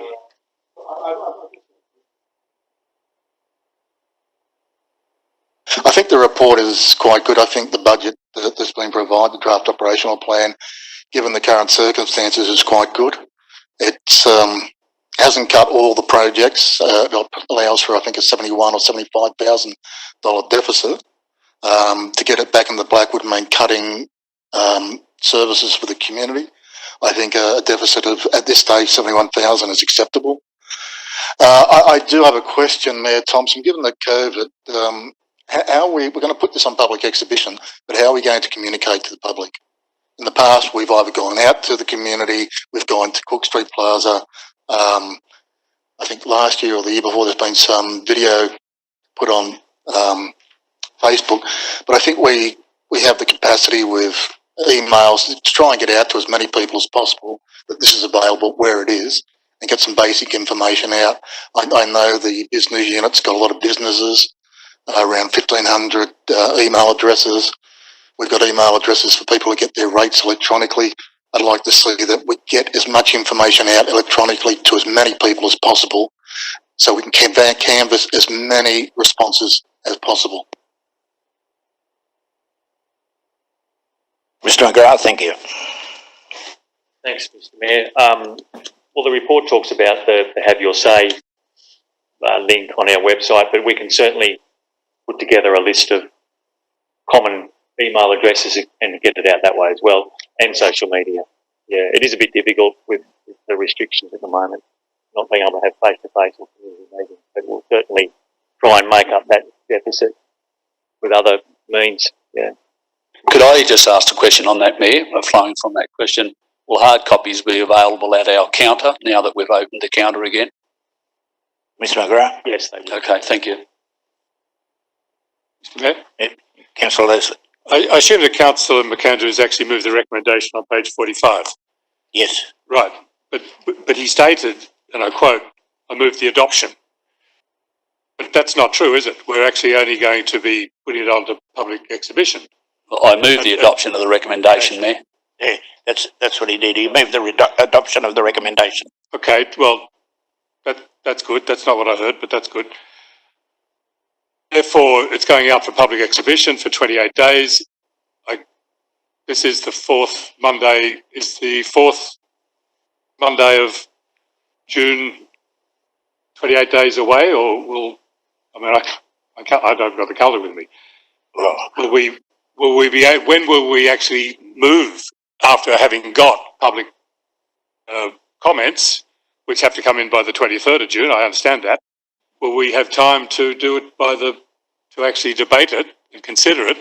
F: I think the report is quite good. I think the budget that's been provided, the draft operational plan, given the current circumstances, is quite good. It hasn't cut all the projects. It allows for, I think, a $71,000 or $75,000 deficit. To get it back in the black would mean cutting services for the community. I think a deficit of, at this stage, 71,000 is acceptable. I do have a question, Mayor Thompson. Given the COVID, how we're going to put this on public exhibition, but how are we going to communicate to the public? In the past, we've either gone out to the community, we've gone to Cook Street Plaza. I think last year or the year before, there's been some video put on Facebook. But I think we have the capacity with emails to try and get out to as many people as possible that this is available where it is and get some basic information out. I know the business unit's got a lot of businesses, around 1,500 email addresses. We've got email addresses for people to get their rates electronically. I'd like to see that we get as much information out electronically to as many people as possible so we can canvass as many responses as possible.
A: Mr. McGrath, thank you.
L: Thanks, Mr. Mayor. Well, the report talks about the Have Your Say link on our website, but we can certainly put together a list of common email addresses and get it out that way as well, and social media. Yeah, it is a bit difficult with the restrictions at the moment, not being able to have face-to-face or community meetings, but we'll certainly try and make up that deficit with other means, yeah.
B: Could I just ask a question on that, Mayor, flowing from that question? Will hard copies be available at our counter now that we've opened the counter again?
A: Mr. McGrath?
L: Yes, they will.
B: Okay, thank you.
I: Mr. Mayor?
A: Yeah. Councillor Leslie?
I: I assume that Councillor McAndrew has actually moved the recommendation on page 45.
A: Yes.
I: Right, but he stated, and I quote, I move the adoption. But that's not true, is it? We're actually only going to be putting it onto public exhibition.
B: I move the adoption of the recommendation, Mayor.
A: Yeah, that's what he did. He moved the adoption of the recommendation.
I: Okay, well, that's good. That's not what I heard, but that's good. Therefore, it's going out for public exhibition for 28 days. This is the fourth Monday. Is the fourth Monday of June 28 days away, or will? I mean, I don't got the colour with me. Will we be? When will we actually move after having got public comments, which have to come in by the 23rd of June? I understand that. Will we have time to do it to actually debate it and consider it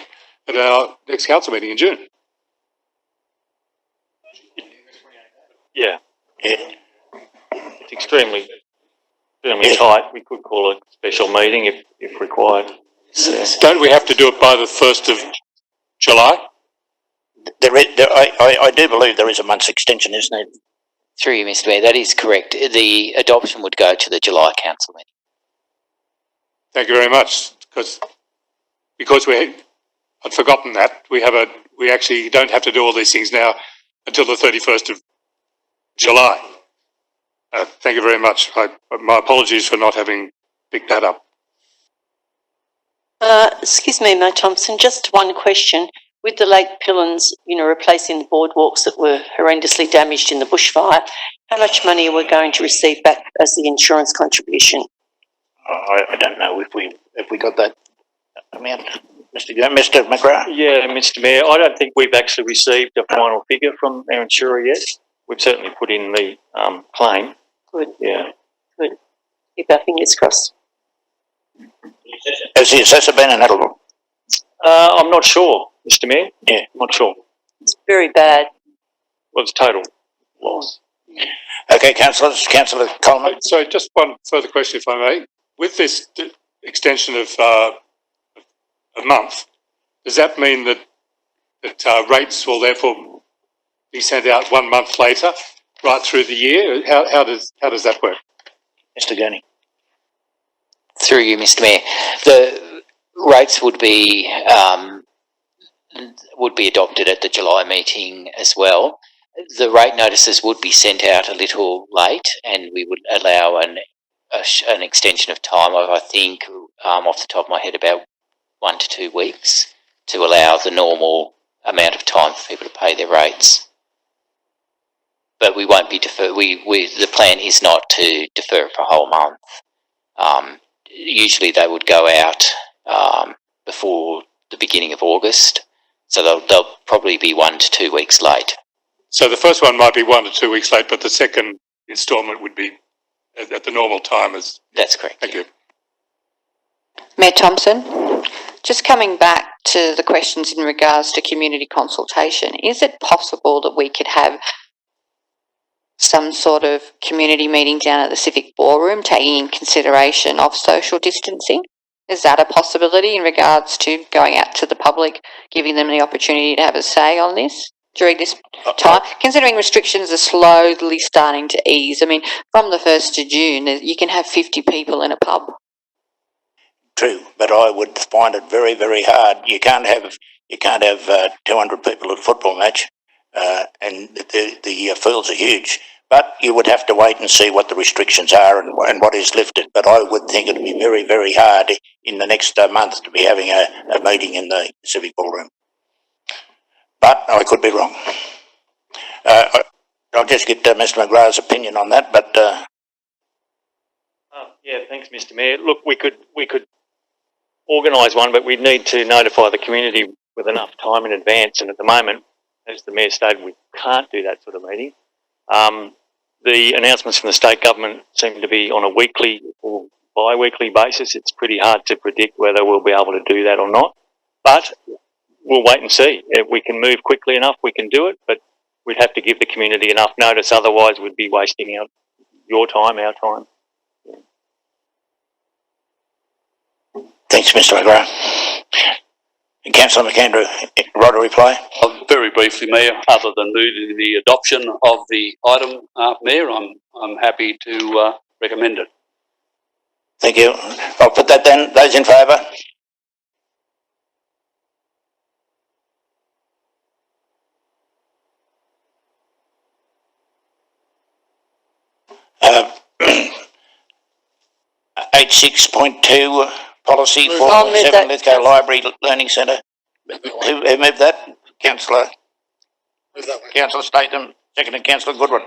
I: at our next council meeting in June?
L: Yeah. It's extremely tight. We could call a special meeting if required. Yeah.
I: Don't we have to do it by the 1st of July?
A: I do believe there is a month's extension, isn't it?
E: Through you, Mr. Mayor, that is correct. The adoption would go to the July council meeting.
I: Thank you very much. Because I'd forgotten that we actually don't have to do all these things now until the 31st of July. Thank you very much. My apologies for not having picked that up.
C: Excuse me, Mayor Thompson, just one question. With the Lake Pillins, replacing the boardwalks that were horrendously damaged in the bushfire, how much money are we going to receive back as the insurance contribution?
A: I don't know if we got that amount. Mr. McGrath?
N: Yeah, Mr. Mayor, I don't think we've actually received a final figure from our insurer yet. We've certainly put in the claim.
C: Good.
N: Yeah.
C: Good. Keep our fingers crossed.
A: Has the assessor been in Adelaide?
N: I'm not sure, Mr. Mayor.
A: Yeah.
N: I'm not sure.
C: It's very bad.
N: Well, it's total loss.
A: Okay, councillors. Councillor Coleman.
I: So just one further question, if I may. With this extension of a month, does that mean that rates will therefore be sent out 1 month later, right through the year? How does that work?
A: Mr. Gurney.
E: Through you, Mr. Mayor, the rates would be adopted at the July meeting as well. The rate notices would be sent out a little late, and we would allow an extension of time of, I think, off the top of my head, about 1 to 2 weeks to allow the normal amount of time for people to pay their rates. But we won't be the plan is not to defer for a whole month. Usually they would go out before the beginning of August, so they'll probably be 1 to 2 weeks late.
I: So the first one might be 1 to 2 weeks late, but the second instalment would be at the normal time.
E: That's correct.
I: Thank you.
D: Mayor Thompson, just coming back to the questions in regards to community consultation, is it possible that we could have some sort of community meeting down at the Civic Ballroom taking in consideration of social distancing? Is that a possibility in regards to going out to the public, giving them the opportunity to have a say on this during this time? Considering restrictions are slowly starting to ease. I mean, from the 1st of June, you can have 50 people in a pub.
A: True, but I would find it very, very hard. You can't have 200 people at a football match, and the fields are huge. But you would have to wait and see what the restrictions are and what is lifted. But I would think it would be very, very hard in the next month to be having a meeting in the Civic Ballroom. But I could be wrong. I'll just get Mr. McGrath's opinion on that. But
N: yeah, thanks, Mr. Mayor. Look, we could organise one, but we'd need to notify the community with enough time in advance. And at the moment, as the Mayor stated, we can't do that sort of meeting. The announcements from the state government seem to be on a weekly or bi-weekly basis. It's pretty hard to predict whether we'll be able to do that or not. But we'll wait and see. If we can move quickly enough, we can do it, but we'd have to give the community enough notice, otherwise we'd be wasting your time, our time.
A: Thanks, Mr. McGrath. And Councillor McAndrew, right a reply?
B: Very briefly, Mayor, other than moving the adoption of the item, Mayor, I'm happy to recommend it.
A: Thank you. I'll put that then. Those in favour? Uh, 86.2 policy 4.7 Lithgow Library Learning Centre. Who moved that? Councillor?
M: Move that one.
A: Councillor Statham, seconded Councillor Goodwin.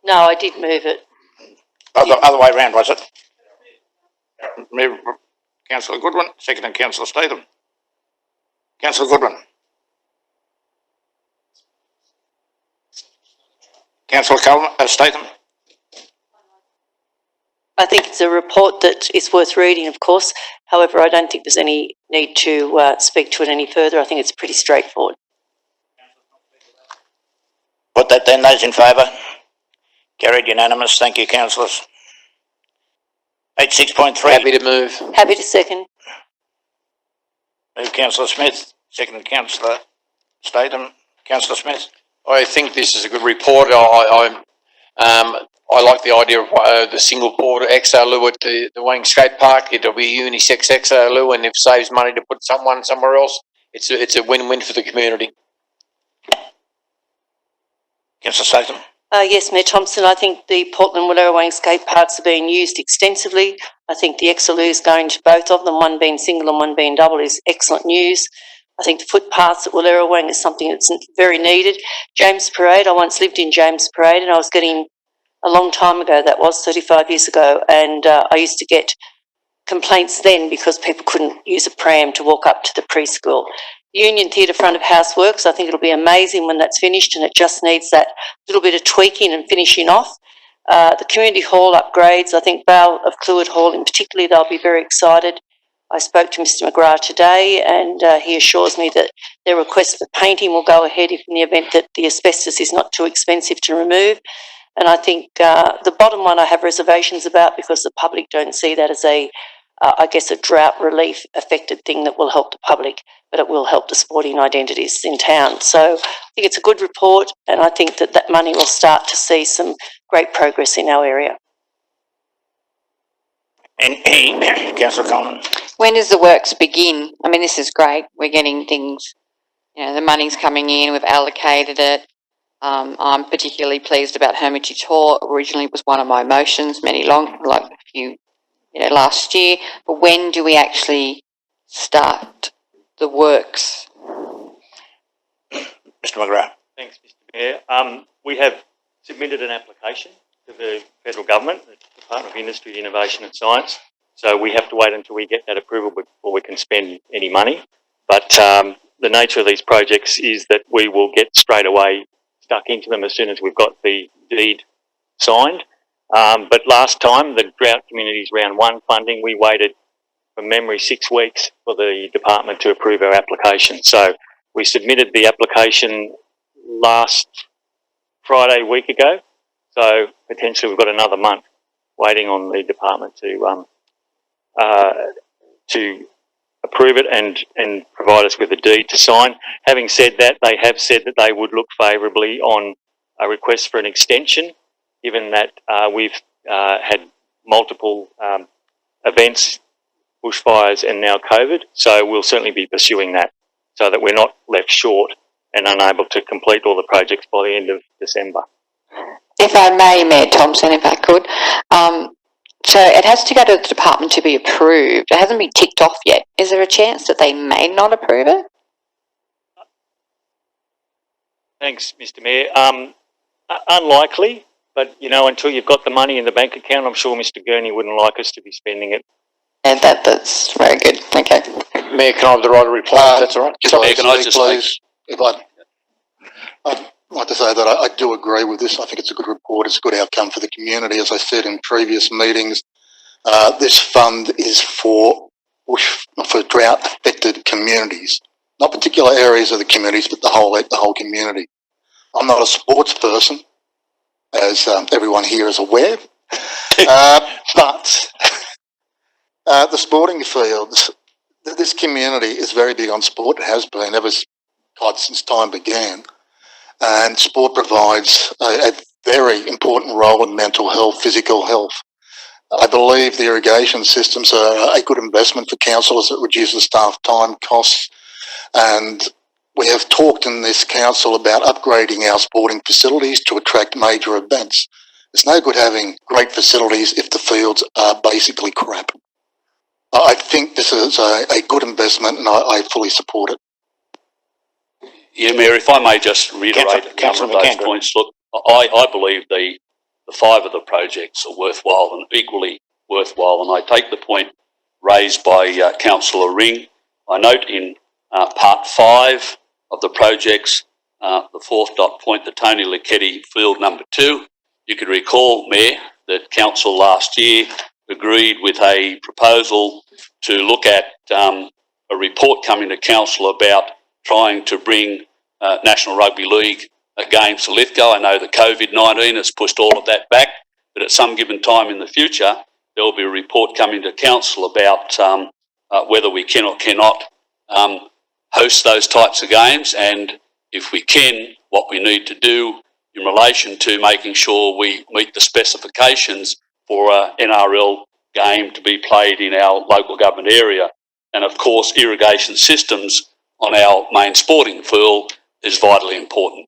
C: No, I did move it.
A: Other way round, was it? Move Councillor Goodwin, seconded Councillor Statham. Councillor Goodwin. Councillor Statham.
C: I think it's a report that is worth reading, of course. However, I don't think there's any need to speak to it any further. I think it's pretty straightforward.
A: Put that then. Those in favour? Carried unanimous. Thank you, councillors. 86.3.
E: Happy to move.
C: Happy to second.
A: Move Councillor Smith, seconded Councillor Statham. Councillor Smith.
E: I think this is a good report. I like the idea of the single port XR loo at the Wang Skate Park. It'll be unisex XR loo, and if it saves money to put someone somewhere else, it's a win-win for the community.
A: Councillor Statham.
C: Yes, Mayor Thompson, I think the Portland Wallerawang skate parks are being used extensively. I think the Exelu's going to both of them, one being single and one being double, is excellent news. I think the footpaths at Wallerawang is something that's very needed. James Parade, I once lived in James Parade, and I was getting, a long time ago, that was 35 years ago, and I used to get complaints then because people couldn't use a pram to walk up to the preschool. Union Theatre front of house works. I think it'll be amazing when that's finished, and it just needs that little bit of tweaking and finishing off. The community hall upgrades, I think Vale of Clewood Hall in particular, they'll be very excited. I spoke to Mr McGrath today, and he assures me that their request for painting will go ahead if in the event that the asbestos is not too expensive to remove. And I think the bottom one I have reservations about, because the public don't see that as a drought relief affected thing that will help the public, but it will help the sporting identities in town. So I think it's a good report, and I think that that money will start to see some great progress in our area.
A: And Councillor Coleman.
D: When does the works begin? I mean, this is great. We're getting things, the money's coming in, we've allocated it. I'm particularly pleased about Hermitage Hall. Originally it was one of my motions last year. But when do we actually start the works?
A: Mr McGrath.
N: Thanks, Mr Mayor. We have submitted an application to the federal government, the Department of Industry, Innovation and Science. So we have to wait until we get that approval before we can spend any money. But the nature of these projects is that we will get straight away stuck into them as soon as we've got the deed signed. But last time, the Drought Communities Round 1 funding, we waited, from memory, 6 weeks for the department to approve our application. So we submitted the application last Friday, week ago. So potentially we've got another month waiting on the department to approve it and provide us with a deed to sign. Having said that, they have said that they would look favourably on a request for an extension, given that we've had multiple events, bushfires and now COVID. So we'll certainly be pursuing that so that we're not left short and unable to complete all the projects by the end of December.
D: If I may, Mayor Thompson, if I could. So it has to go to the department to be approved. It hasn't been ticked off yet. Is there a chance that they may not approve it?
N: Thanks, Mr Mayor. Unlikely, but until you've got the money in the bank account, I'm sure Mr Gurney wouldn't like us to be spending it.
D: And that's very good. Okay.
E: Mayor, can I have the right to reply? If that's all right.
F: I'd like to say that I do agree with this. I think it's a good report. It's a good outcome for the community. As I said in previous meetings, this fund is for drought-affected communities, not particular areas of the communities, but the whole community. I'm not a sports person, as everyone here is aware, but the sporting fields, this community is very big on sport. It has been since time began. And sport provides a very important role in mental health, physical health. I believe the irrigation systems are a good investment for council as it reduces staff time costs. And we have talked in this council about upgrading our sporting facilities to attract major events. It's no good having great facilities if the fields are basically crap. I think this is a good investment and I fully support it.
B: Yeah, Mayor, if I may just reiterate a couple of those points. Look, I believe the 5 of the projects are worthwhile and equally worthwhile, and I take the point raised by Councillor Ring. I note in part 5 of the projects, the 4th dot point, the Tony Licchetti Field number 2. You could recall, Mayor, that Council last year agreed with a proposal to look at a report coming to Council about trying to bring National Rugby League games to Lithgow. I know that COVID-19 has pushed all of that back, but at some given time in the future, there will be a report coming to Council about whether we can or cannot host those types of games, and if we can, what we need to do in relation to making sure we meet the specifications for an NRL game to be played in our local government area. And of course, irrigation systems on our main sporting field is vitally important.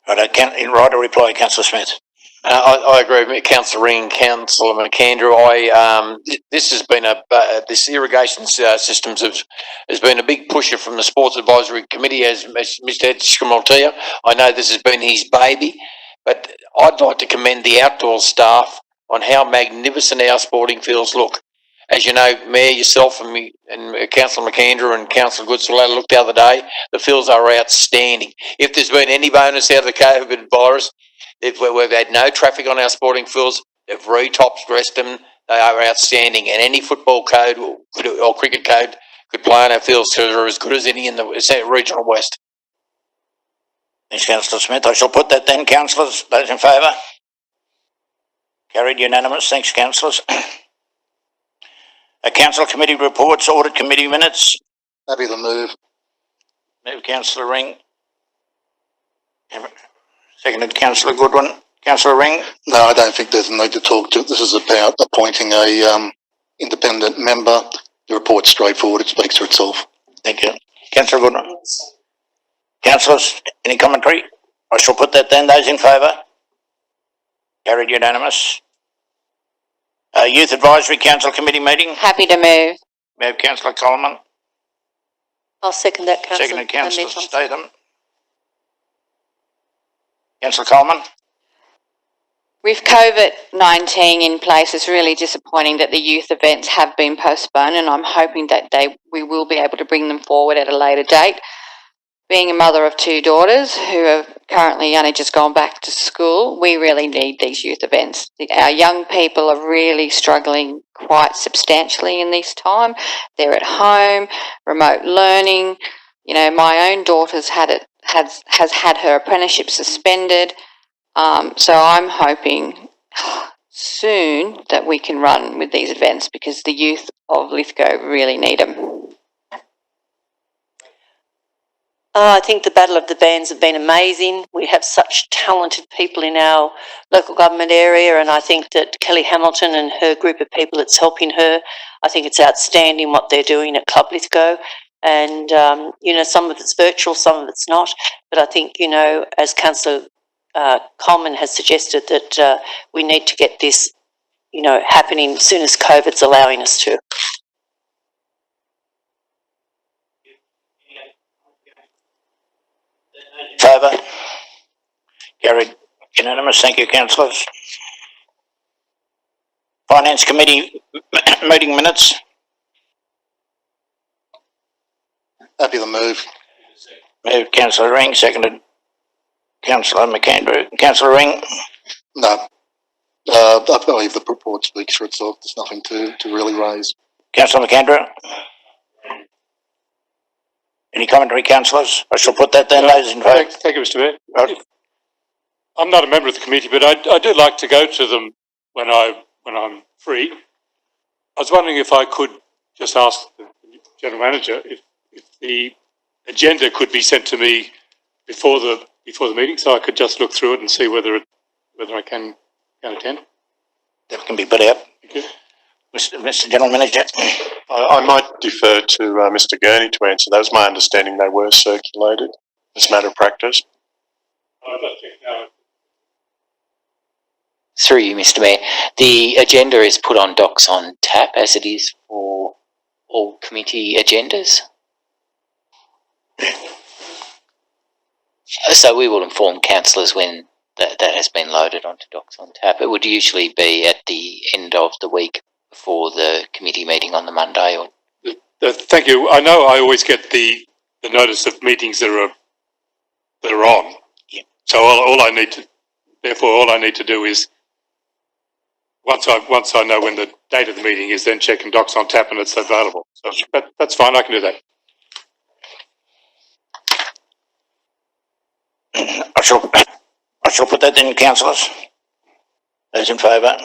A: Right, a reply, Councillor Smith.
E: I agree with Councillor Ring, Councillor McAndrew. This has been this irrigation systems has been a big pusher from the Sports Advisory Committee, as Mr. Edgecomaltia. I know this has been his baby, but I'd like to commend the outdoor staff on how magnificent our sporting fields look. As you know, Mayor, yourself and me, and Councillor McAndrew and Councillor Goodsell looked the other day, the fields are outstanding. If there's been any bonus out of the COVID virus, we've had no traffic on our sporting fields, they've re-top dressed them, they are outstanding, and any football code or cricket code could play on our fields, so they're as good as any in the regional west.
A: Thanks, Councillor Smith. I shall put that then, councillors. Those in favour? Carried, unanimous. Thanks, councillors. Council committee reports, audit committee minutes.
F: Happy to move.
A: Move, Councillor Ring. Seconded, Councillor Goodwin. Councillor Ring.
F: No, I don't think there's a need to talk to. This is about appointing a independent member. The report's straightforward. It speaks for itself.
A: Thank you. Councillor Goodwin. Councillors, any commentary? I shall put that then. Those in favour? Carried, unanimous. Youth Advisory Council Committee meeting.
D: Happy to move.
A: Move, Councillor Coleman.
C: I'll second that, Councillor.
A: Seconded, Councillor Statham. Councillor Coleman.
D: With COVID-19 in place, it's really disappointing that the youth events have been postponed, and I'm hoping that we will be able to bring them forward at a later date. Being a mother of two daughters who have currently only just gone back to school, we really need these youth events. Our young people are really struggling quite substantially in this time. They're at home, remote learning. You know, my own daughter's has had her apprenticeship suspended. So I'm hoping soon that we can run with these events because the youth of Lithgow really need them.
C: I think the Battle of the Bands have been amazing. We have such talented people in our local government area, and I think that Kelly Hamilton and her group of people that's helping her, I think it's outstanding what they're doing at Club Lithgow. And, you know, some of it's virtual, some of it's not. But I think, you know, as Councillor Coleman has suggested, that we need to get this, you know, happening as soon as COVID's allowing us to.
A: Favour? Carried. Unanimous. Thank you, councillors. Finance Committee meeting minutes.
F: Happy to move.
A: Moved, Councillor Ring. Seconded, Councillor McAndrew. Councillor Ring.
F: No. I believe the report speaks for itself. There's nothing to really raise.
A: Councillor McAndrew. Any commentary, councillors? I shall put that then. Those in favour.
I: Thank you, Mr. Mayor. I'm not a member of the committee, but I do like to go to them when I'm free. I was wondering if I could just ask the General Manager if the agenda could be sent to me before the meeting, so I could just look through it and see whether I can attend.
A: That can be put out.
I: Thank you.
A: Mr. General Manager.
K: I might defer to Mr. Gurney to answer. That was my understanding they were circulated as a matter of practice.
O: Through you, Mr. Mayor. The agenda is put on docs on tap as it is for all committee agendas. So we will inform councillors when that has been loaded onto docs on tap. It would usually be at the end of the week before the committee meeting on the Monday. Or
I: thank you. I know I always get the notice of meetings that are on.
A: Yeah.
I: So all I need to do is once I know when the date of the meeting is, then check in docs on tap and it's available. So that's fine. I can do that.
A: I shall put that in, councillors. Those in favour?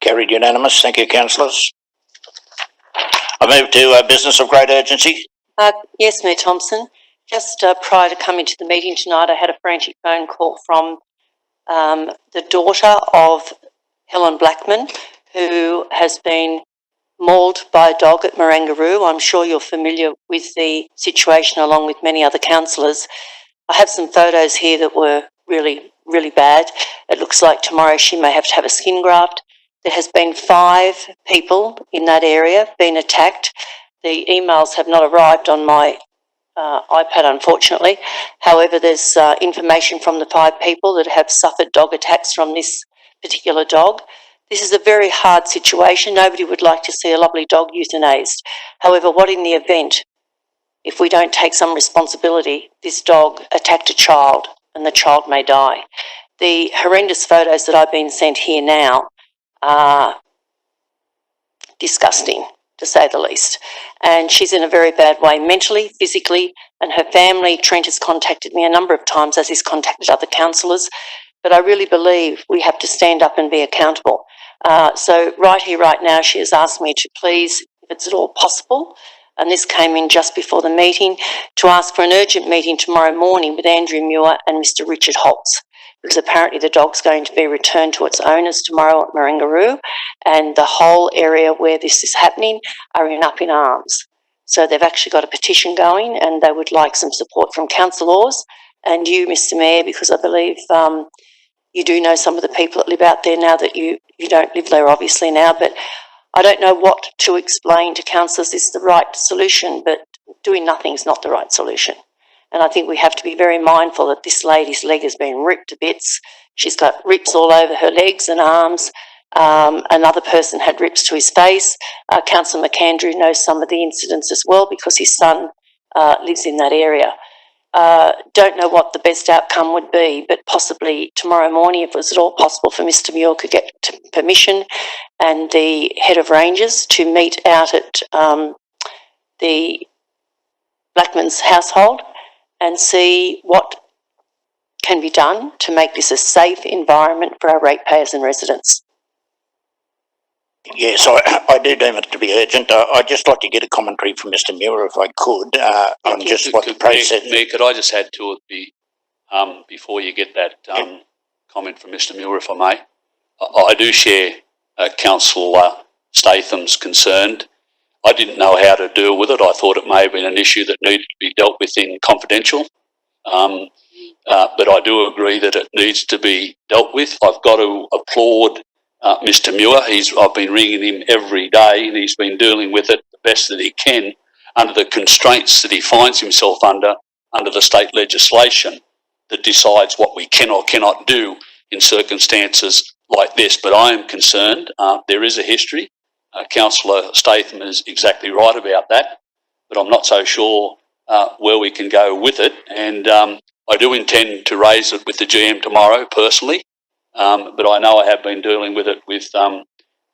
A: Carried, unanimous. Thank you, councillors. I move to business of great urgency.
C: Yes, Mayor Thompson. Just prior to coming to the meeting tonight, I had a frantic phone call from the daughter of Helen Blackman, who has been mauled by a dog at Marangaroo. I'm sure you're familiar with the situation along with many other councillors. I have some photos here that were really, really bad. It looks like tomorrow she may have to have a skin graft. There has been 5 people in that area been attacked. The emails have not arrived on my iPad, unfortunately. However, there's information from the 5 people that have suffered dog attacks from this particular dog. This is a very hard situation. Nobody would like to see a lovely dog euthanized. However, what in the event, if we don't take some responsibility, this dog attacked a child and the child may die? The horrendous photos that I've been sent here now are disgusting, to say the least. And she's in a very bad way mentally, physically, and her family. Trent has contacted me a number of times, as he's contacted other councillors. But I really believe we have to stand up and be accountable. So right here, right now, she has asked me to please, if it's at all possible, and this came in just before the meeting, to ask for an urgent meeting tomorrow morning with Andrew Muir and Mr. Richard Holtz, because apparently the dog's going to be returned to its owners tomorrow at Maringaroo, and the whole area where this is happening are up in arms. So they've actually got a petition going, and they would like some support from councillors and you, Mr. Mayor, because I believe you do know some of the people that live out there now that you don't live there obviously now, but I don't know what to explain to councillors is the right solution, but doing nothing is not the right solution. And I think we have to be very mindful that this lady's leg has been ripped to bits. She's got rips all over her legs and arms. Another person had rips to his face. Councillor McAndrew knows some of the incidents as well because his son lives in that area. Don't know what the best outcome would be, but possibly tomorrow morning, if it was at all possible for Mr. Muir could get permission and the head of Rangers to meet out at the Blackman's household and see what can be done to make this a safe environment for our ratepayers and residents.
A: Yes, I do deem it to be urgent. I'd just like to get a commentary from Mr. Muir, if I could, on just what the process...
B: Mayor, could I just add to it before you get that comment from Mr. Muir, if I may? I do share Councillor Statham's concern. I didn't know how to deal with it. I thought it may have been an issue that needed to be dealt with in confidential. But I do agree that it needs to be dealt with. I've got to applaud Mr. Muir. I've been ringing him every day and he's been dealing with it the best that he can under the constraints that he finds himself under the state legislation that decides what we can or cannot do in circumstances like this. But I am concerned. There is a history. Councillor Statham is exactly right about that, but I'm not so sure where we can go with it. And I do intend to raise it with the GM tomorrow personally, but I know I have been dealing with it with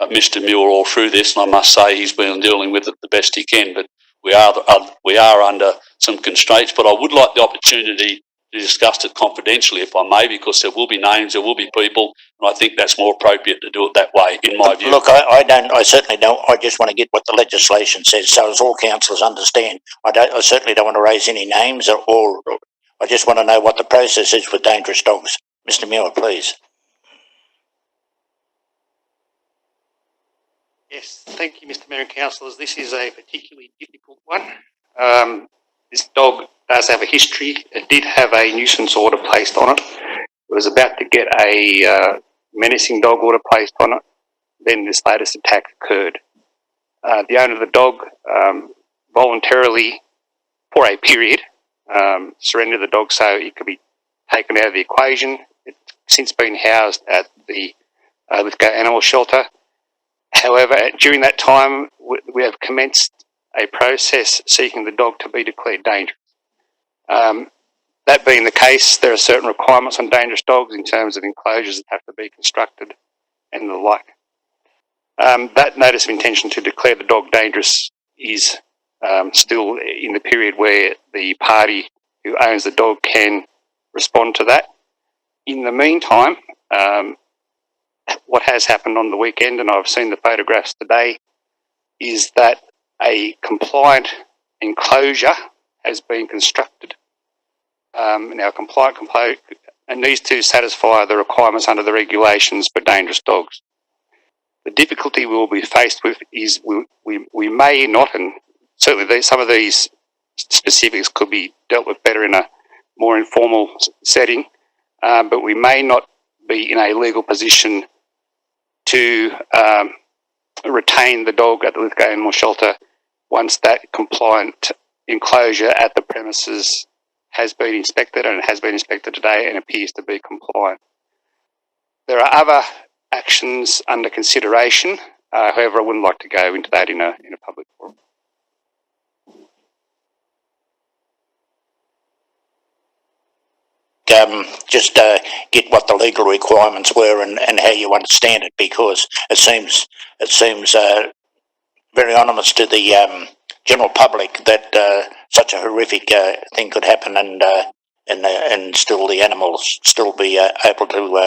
B: Mr. Muir all through this, and I must say he's been dealing with it the best he can. But we are under some constraints, but I would like the opportunity to discuss it confidentially, if I may, because there will be names, there will be people, and I think that's more appropriate to do it that way, in my view.
A: Look, I certainly don't. I just want to get what the legislation says, so as all councillors understand. I certainly don't want to raise any names, or I just want to know what the process is with dangerous dogs. Mr. Muir, please.
H: Yes, thank you, Mr. Mayor and councillors. This is a particularly difficult one. This dog does have a history. It did have a nuisance order placed on it. It was about to get a menacing dog order placed on it. Then this latest attack occurred. The owner of the dog voluntarily, for a period, surrendered the dog so it could be taken out of the equation. It's since been housed at the Lithgow Animal Shelter. However, during that time, we have commenced a process seeking the dog to be declared dangerous. That being the case, there are certain requirements on dangerous dogs in terms of enclosures that have to be constructed and the like. That notice of intention to declare the dog dangerous is still in the period where the party who owns the dog can respond to that. In the meantime, what has happened on the weekend, and I've seen the photographs today, is that a compliant enclosure has been constructed. Now, compliant and needs to satisfy the requirements under the regulations for dangerous dogs. The difficulty we will be faced with is we may not, and certainly some of these specifics could be dealt with better in a more informal setting, but we may not be in a legal position to retain the dog at the Lithgow Animal Shelter once that compliant enclosure at the premises has been inspected, and it has been inspected today and appears to be compliant. There are other actions under consideration, however, I wouldn't like to go into that in a public forum.
A: Just get what the legal requirements were and how you understand it, because it seems very ominous to the general public that such a horrific thing could happen, and still the animals still be able to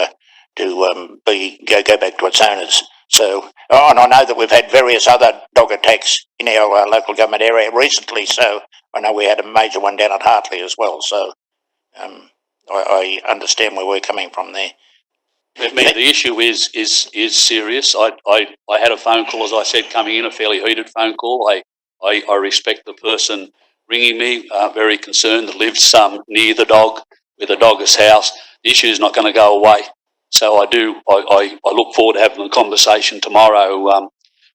A: go back to its owners. So, and I know that we've had various other dog attacks in our local government area recently. So I know we had a major one down at Hartley as well. So I understand where we're coming from there.
B: The issue is serious. I had a phone call, as I said, coming in, a fairly heated phone call. I respect the person ringing me, very concerned, that lives near the dog, where the dog is housed. The issue is not going to go away. So I look forward to having a conversation tomorrow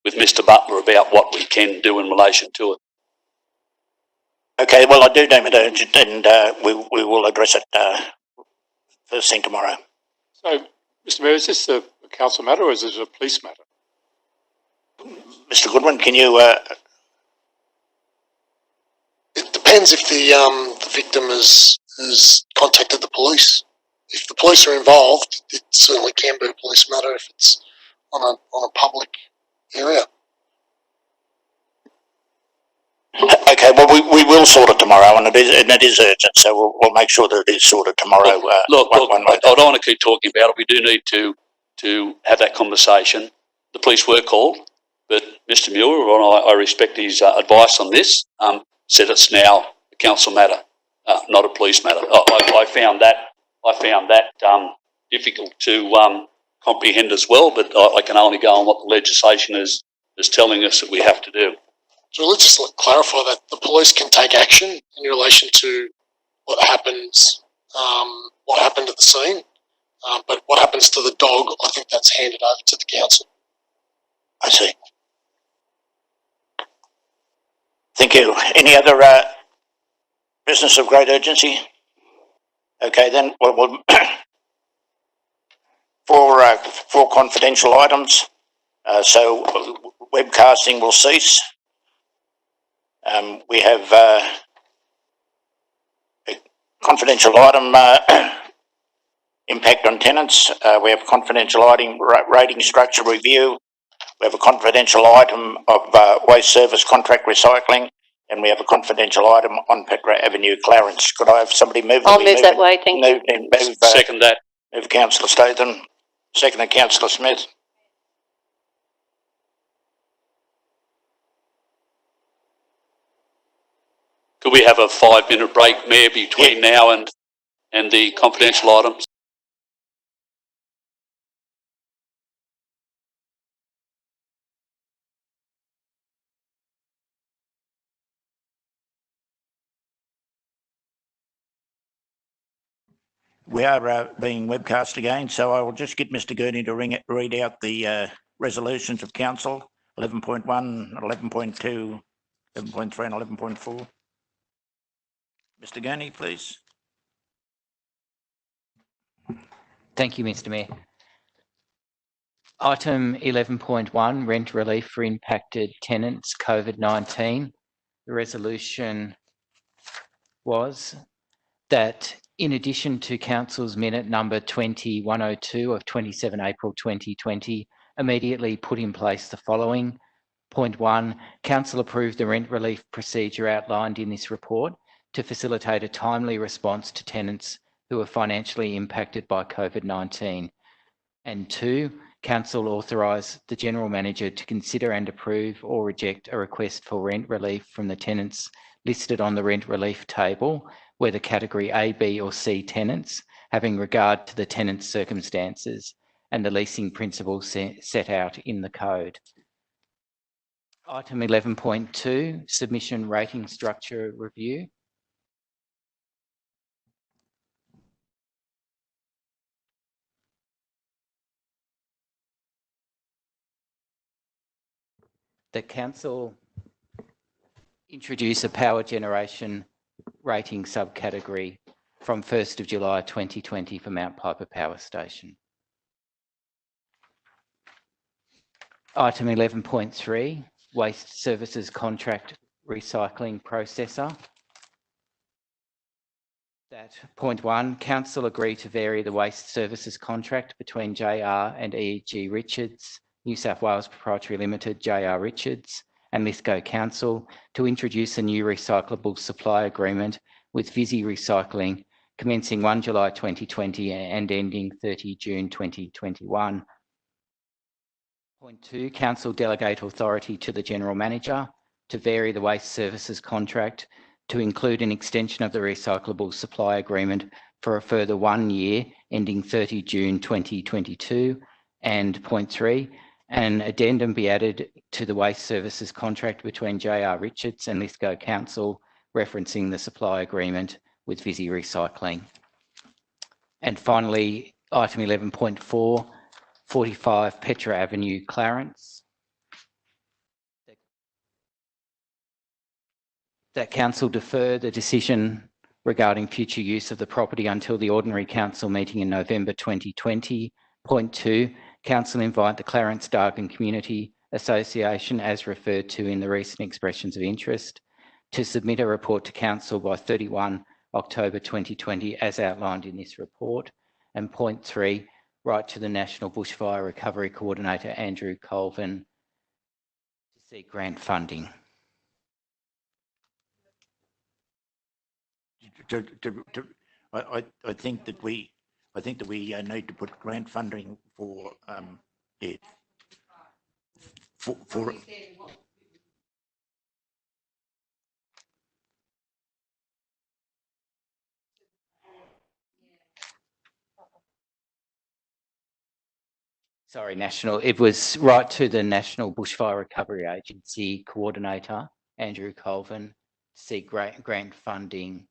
B: with Mr. Butler about what we can do in relation to it.
A: Okay, well, I do deem it urgent, and we will address it first thing tomorrow.
I: So, Mr. Mayor, is this a council matter or is this a police matter?
A: Mr. Goodwin, can you?
M: It depends if the victim has contacted the police. If the police are involved, it certainly can be a police matter if it's on a public area.
A: Okay, well, we will sort it tomorrow, and it is urgent, so we'll make sure that it is sorted tomorrow.
B: Look, I don't want to keep talking about it. We do need to have that conversation. The police were called, but Mr. Muir, and I respect his advice on this, said it's now a council matter, not a police matter. I found that difficult to comprehend as well, but I can only go on what the legislation is telling us that we have to do.
M: So let's just clarify that the police can take action in relation to what happens, what happened at the scene, but what happens to the dog, I think that's handed over to the council.
A: I see. Thank you. Any other business of great urgency? Okay, then we'll for confidential items. So webcasting will cease. We have a confidential item, impact on tenants. We have a confidential item, rating structure review. We have a confidential item of waste service contract recycling, and we have a confidential item on Petra Avenue, Clarence. Could I have somebody move?
C: I'll move that way, thank you.
B: Second that.
A: Move Councillor Statham. Second, Councillor Smith.
B: Could we have a 5-minute break, Mayor, between now and the confidential items?
A: We are being webcast again, so I will just get Mr. Gurney to read out the resolutions of Council, 11.1, 11.2, 11.3 and 11.4. Mr. Gurney, please.
O: Thank you, Mr. Mayor. Item 11.1, rent relief for impacted tenants, COVID-19. The resolution was that in addition to Council's minute number 20-102 of 27 April 2020, immediately put in place the following. Point 1, Council approved the rent relief procedure outlined in this report to facilitate a timely response to tenants who are financially impacted by COVID-19. And 2, Council authorised the General Manager to consider and approve or reject a request for rent relief from the tenants listed on the rent relief table, whether category A, B or C tenants, having regard to the tenant's circumstances and the leasing principles set out in the code. Item 11.2, submission rating structure review. that Council introduce a power generation rating subcategory from 1st of July 2020 for Mount Piper Power Station. Item 11.3, Waste Services Contract Recycling Processor. That point 1, Council agree to vary the waste services contract between JR and EG Richards, New South Wales Proprietary Limited, JR Richards, and Lithgow Council to introduce a new recyclable supply agreement with Visy Recycling commencing 1 July 2020 and ending 30 June 2021. Point 2, Council delegate authority to the General Manager to vary the waste services contract to include an extension of the recyclable supply agreement for a further 1 year ending 30 June 2022. And point 3, an addendum be added to the waste services contract between JR Richards and Lithgow Council referencing the supply agreement with Visy Recycling. And finally, item 11.4, 45 Petra Avenue, Clarence. That Council defer the decision regarding future use of the property until the ordinary Council meeting in November 2020. Point 2, Council invite the Clarence Dargan Community Association, as referred to in the recent expressions of interest, to submit a report to Council by 31 October 2020 as outlined in this report. And point 3, write to the National Bushfire Recovery Coordinator Andrew Colvin to seek grant funding.
A: I think that we need to put grant funding for for
O: Sorry, National. It was right to the National Bushfire Recovery Agency Coordinator Andrew Colvin to seek grant funding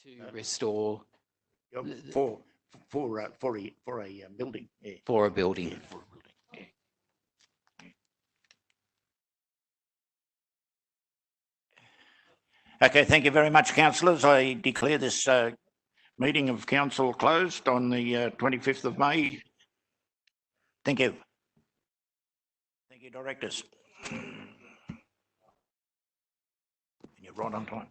O: to restore
A: for a building. Yeah.
O: For a building.
A: Yeah, for a building. Yeah. Yeah. Okay, thank you very much, councillors. I declare this meeting of council closed on the 25th of May. Thank you. Thank you, directors. And you're right on time.